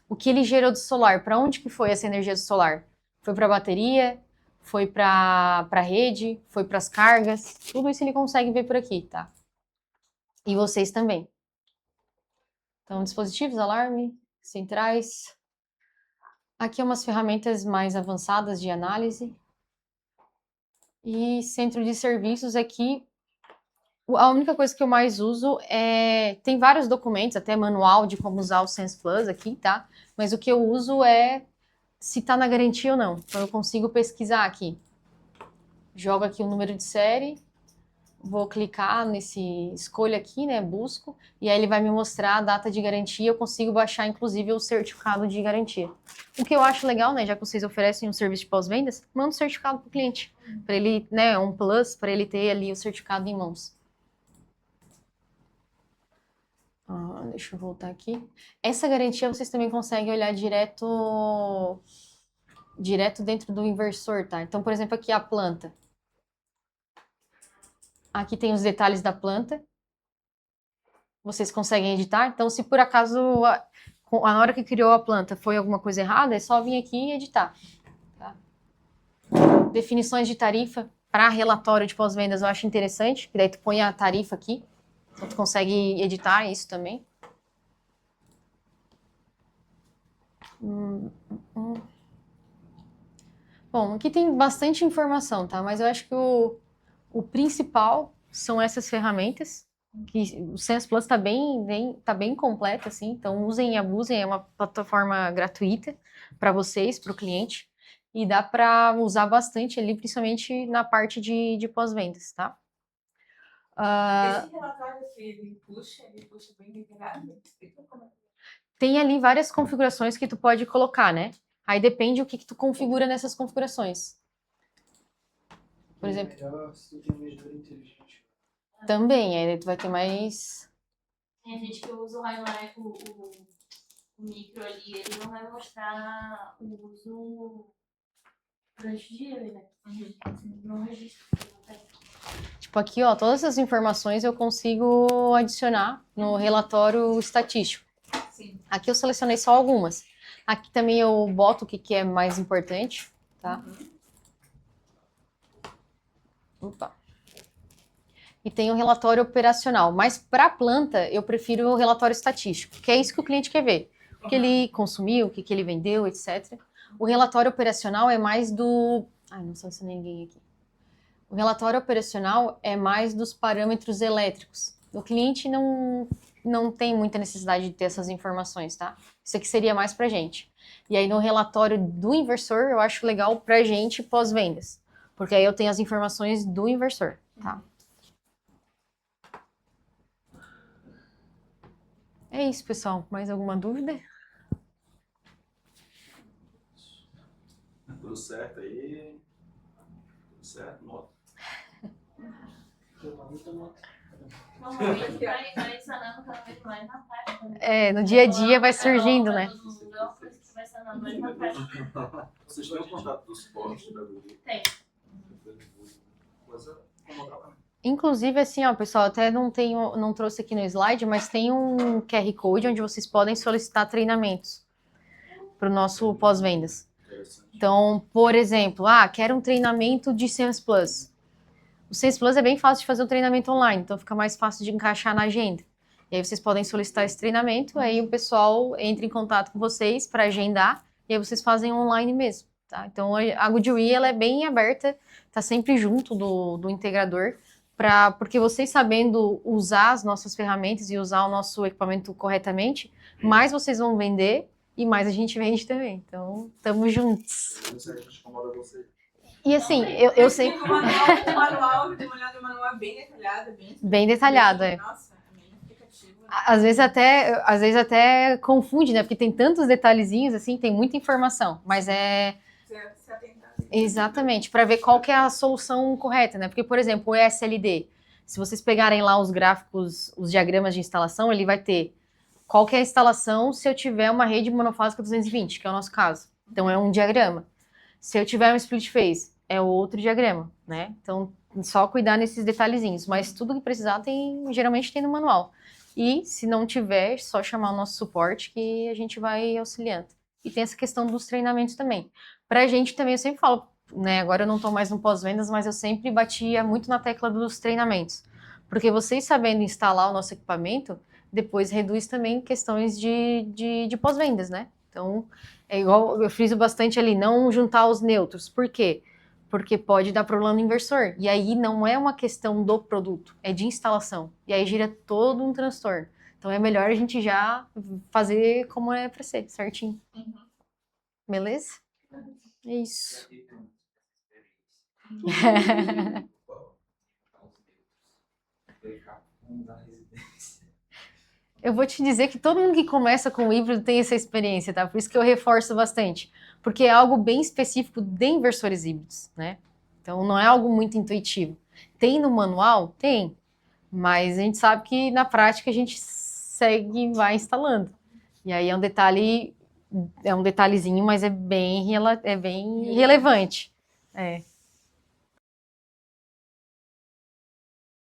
o que ele gerou do solar. Para onde que foi essa energia do solar? Foi para a bateria? Foi para a rede? Foi para as cargas? Tudo isso ele consegue ver por aqui, tá? E vocês também. Então, dispositivos, alarme, centrais. Aqui umas ferramentas mais avançadas de análise. E centro de serviços aqui, a única coisa que eu mais uso tem vários documentos, até manual de como usar o Sense Plus aqui, tá? Mas o que eu uso é se tá na garantia ou não. Então eu consigo pesquisar aqui. Jogo aqui o número de série, vou clicar escolha aqui, né, busco, e aí ele vai me mostrar a data de garantia, eu consigo baixar inclusive o certificado de garantia. O que eu acho legal, né, já que vocês oferecem um serviço de pós-vendas, manda o certificado pro cliente, para ele, né, um plus, para ele ter ali o certificado em mãos. Deixa eu voltar aqui. Essa garantia vocês também conseguem olhar direto dentro do inversor, tá? Então, por exemplo, aqui a planta. Aqui tem os detalhes da planta. Vocês conseguem editar. Então, se por acaso, na hora que criou a planta, foi alguma coisa errada, é só vir aqui e editar. Tá? Definições de tarifa para relatório de pós-vendas eu acho interessante, que daí tu põe a tarifa aqui. Então, tu consegue editar isso também. Bom, aqui tem bastante informação, tá? Mas eu acho que o principal são essas ferramentas, que o Sense Plus tá bem completo, assim, então usem e abusem, é uma plataforma gratuita para vocês, para o cliente, e dá para usar bastante ali, principalmente na parte de pós-vendas, tá? Esse relatório que ele puxa bem integrado? Explica como é. Tem ali várias configurações que tu pode colocar, né? Aí depende o que tu configura nessas configurações. Por exemplo... Melhor se tu tem um medidor inteligente. Também, aí tu vai ter mais... Tem gente que usa o highlight, o micro ali, ele não vai mostrar o uso durante o dia, né? Não registra. Tipo aqui, ó, todas essas informações eu consigo adicionar no relatório estatístico. Sim. Aqui eu selecionei só algumas. Aqui também eu boto o que é mais importante, tá? Opa. E tem o relatório operacional. Mas para a planta, eu prefiro o relatório estatístico, que é isso que o cliente quer ver. O que ele consumiu, o que ele vendeu, etc. O relatório operacional é mais do... Ai, não selecionei ninguém aqui. O relatório operacional é mais dos parâmetros elétricos. O cliente não tem muita necessidade de ter essas informações, tá? Isso aqui seria mais pra gente. E aí no relatório do inversor, eu acho legal pra gente pós-vendas. Porque aí eu tenho as informações do inversor, tá? É isso, pessoal. Mais alguma dúvida? Tudo certo aí? Tudo certo, nota. Normalmente vai sanando cada vez mais na prática. Né? No dia a dia vai surgindo, né? É uma coisa que vai sanando mais na prática. Vocês têm o contato do suporte da Google? Tem. Coisa como trabalho. Inclusive, assim, ó, pessoal, até não trouxe aqui no slide, mas tem um QR Code onde vocês podem solicitar treinamentos para o nosso pós-vendas. Então, por exemplo, quero um treinamento de Sense Plus. O Sense Plus é bem fácil de fazer um treinamento online, então fica mais fácil de encaixar na agenda. E aí vocês podem solicitar esse treinamento, aí o pessoal entra em contato com vocês para agendar, e aí vocês fazem online mesmo, tá? Então a Goodwe, ela é bem aberta, tá sempre junto do integrador, porque vocês sabendo usar as nossas ferramentas e usar o nosso equipamento corretamente, mais vocês vão vender e mais a gente vende também. Então, estamos juntos. Eu não sei se incomoda você. E assim, eu sempre... O manual é bem detalhado, Bem detalhado, é. Nossa, é bem explicativo. Né? Às vezes até confunde, né? Porque tem tantos detalhezinhos, assim, tem muita informação. Mas é... Se atentar. Exatamente, para ver qual que é a solução correta, né? Porque, por exemplo, o ESLD, se vocês pegarem lá os gráficos, os diagramas de instalação, ele vai ter qual que é a instalação se eu tiver uma rede monofásica 220, que é o nosso caso. Então, é um diagrama. Se eu tiver um split phase, é outro diagrama, né? Então, só cuidar nesses detalhezinhos. Mas tudo que precisar, geralmente tem no manual. E, se não tiver, só chamar o nosso suporte que a gente vai auxiliando. E tem essa questão dos treinamentos também. Pra gente também, eu sempre falo, né? Agora eu não tô mais no pós-vendas, mas eu sempre batia muito na tecla dos treinamentos. Porque vocês sabendo instalar o nosso equipamento, depois reduz também questões de pós-vendas, né? Então, é igual eu friso bastante ali, não juntar os neutros. Por quê? Porque pode dar problema no inversor. E aí não é uma questão do produto, é de instalação. E aí gira todo um transtorno. Então é melhor a gente já fazer como é para ser, certinho. Beleza? É isso. Eu vou te dizer que todo mundo que começa com o híbrido tem essa experiência, tá? Por isso que eu reforço bastante. Porque é algo bem específico de inversores híbridos, né? Então não é algo muito intuitivo. Tem no manual? Tem. Mas a gente sabe que na prática a gente segue e vai instalando. E aí é um detalhezinho, mas é bem relevante. É.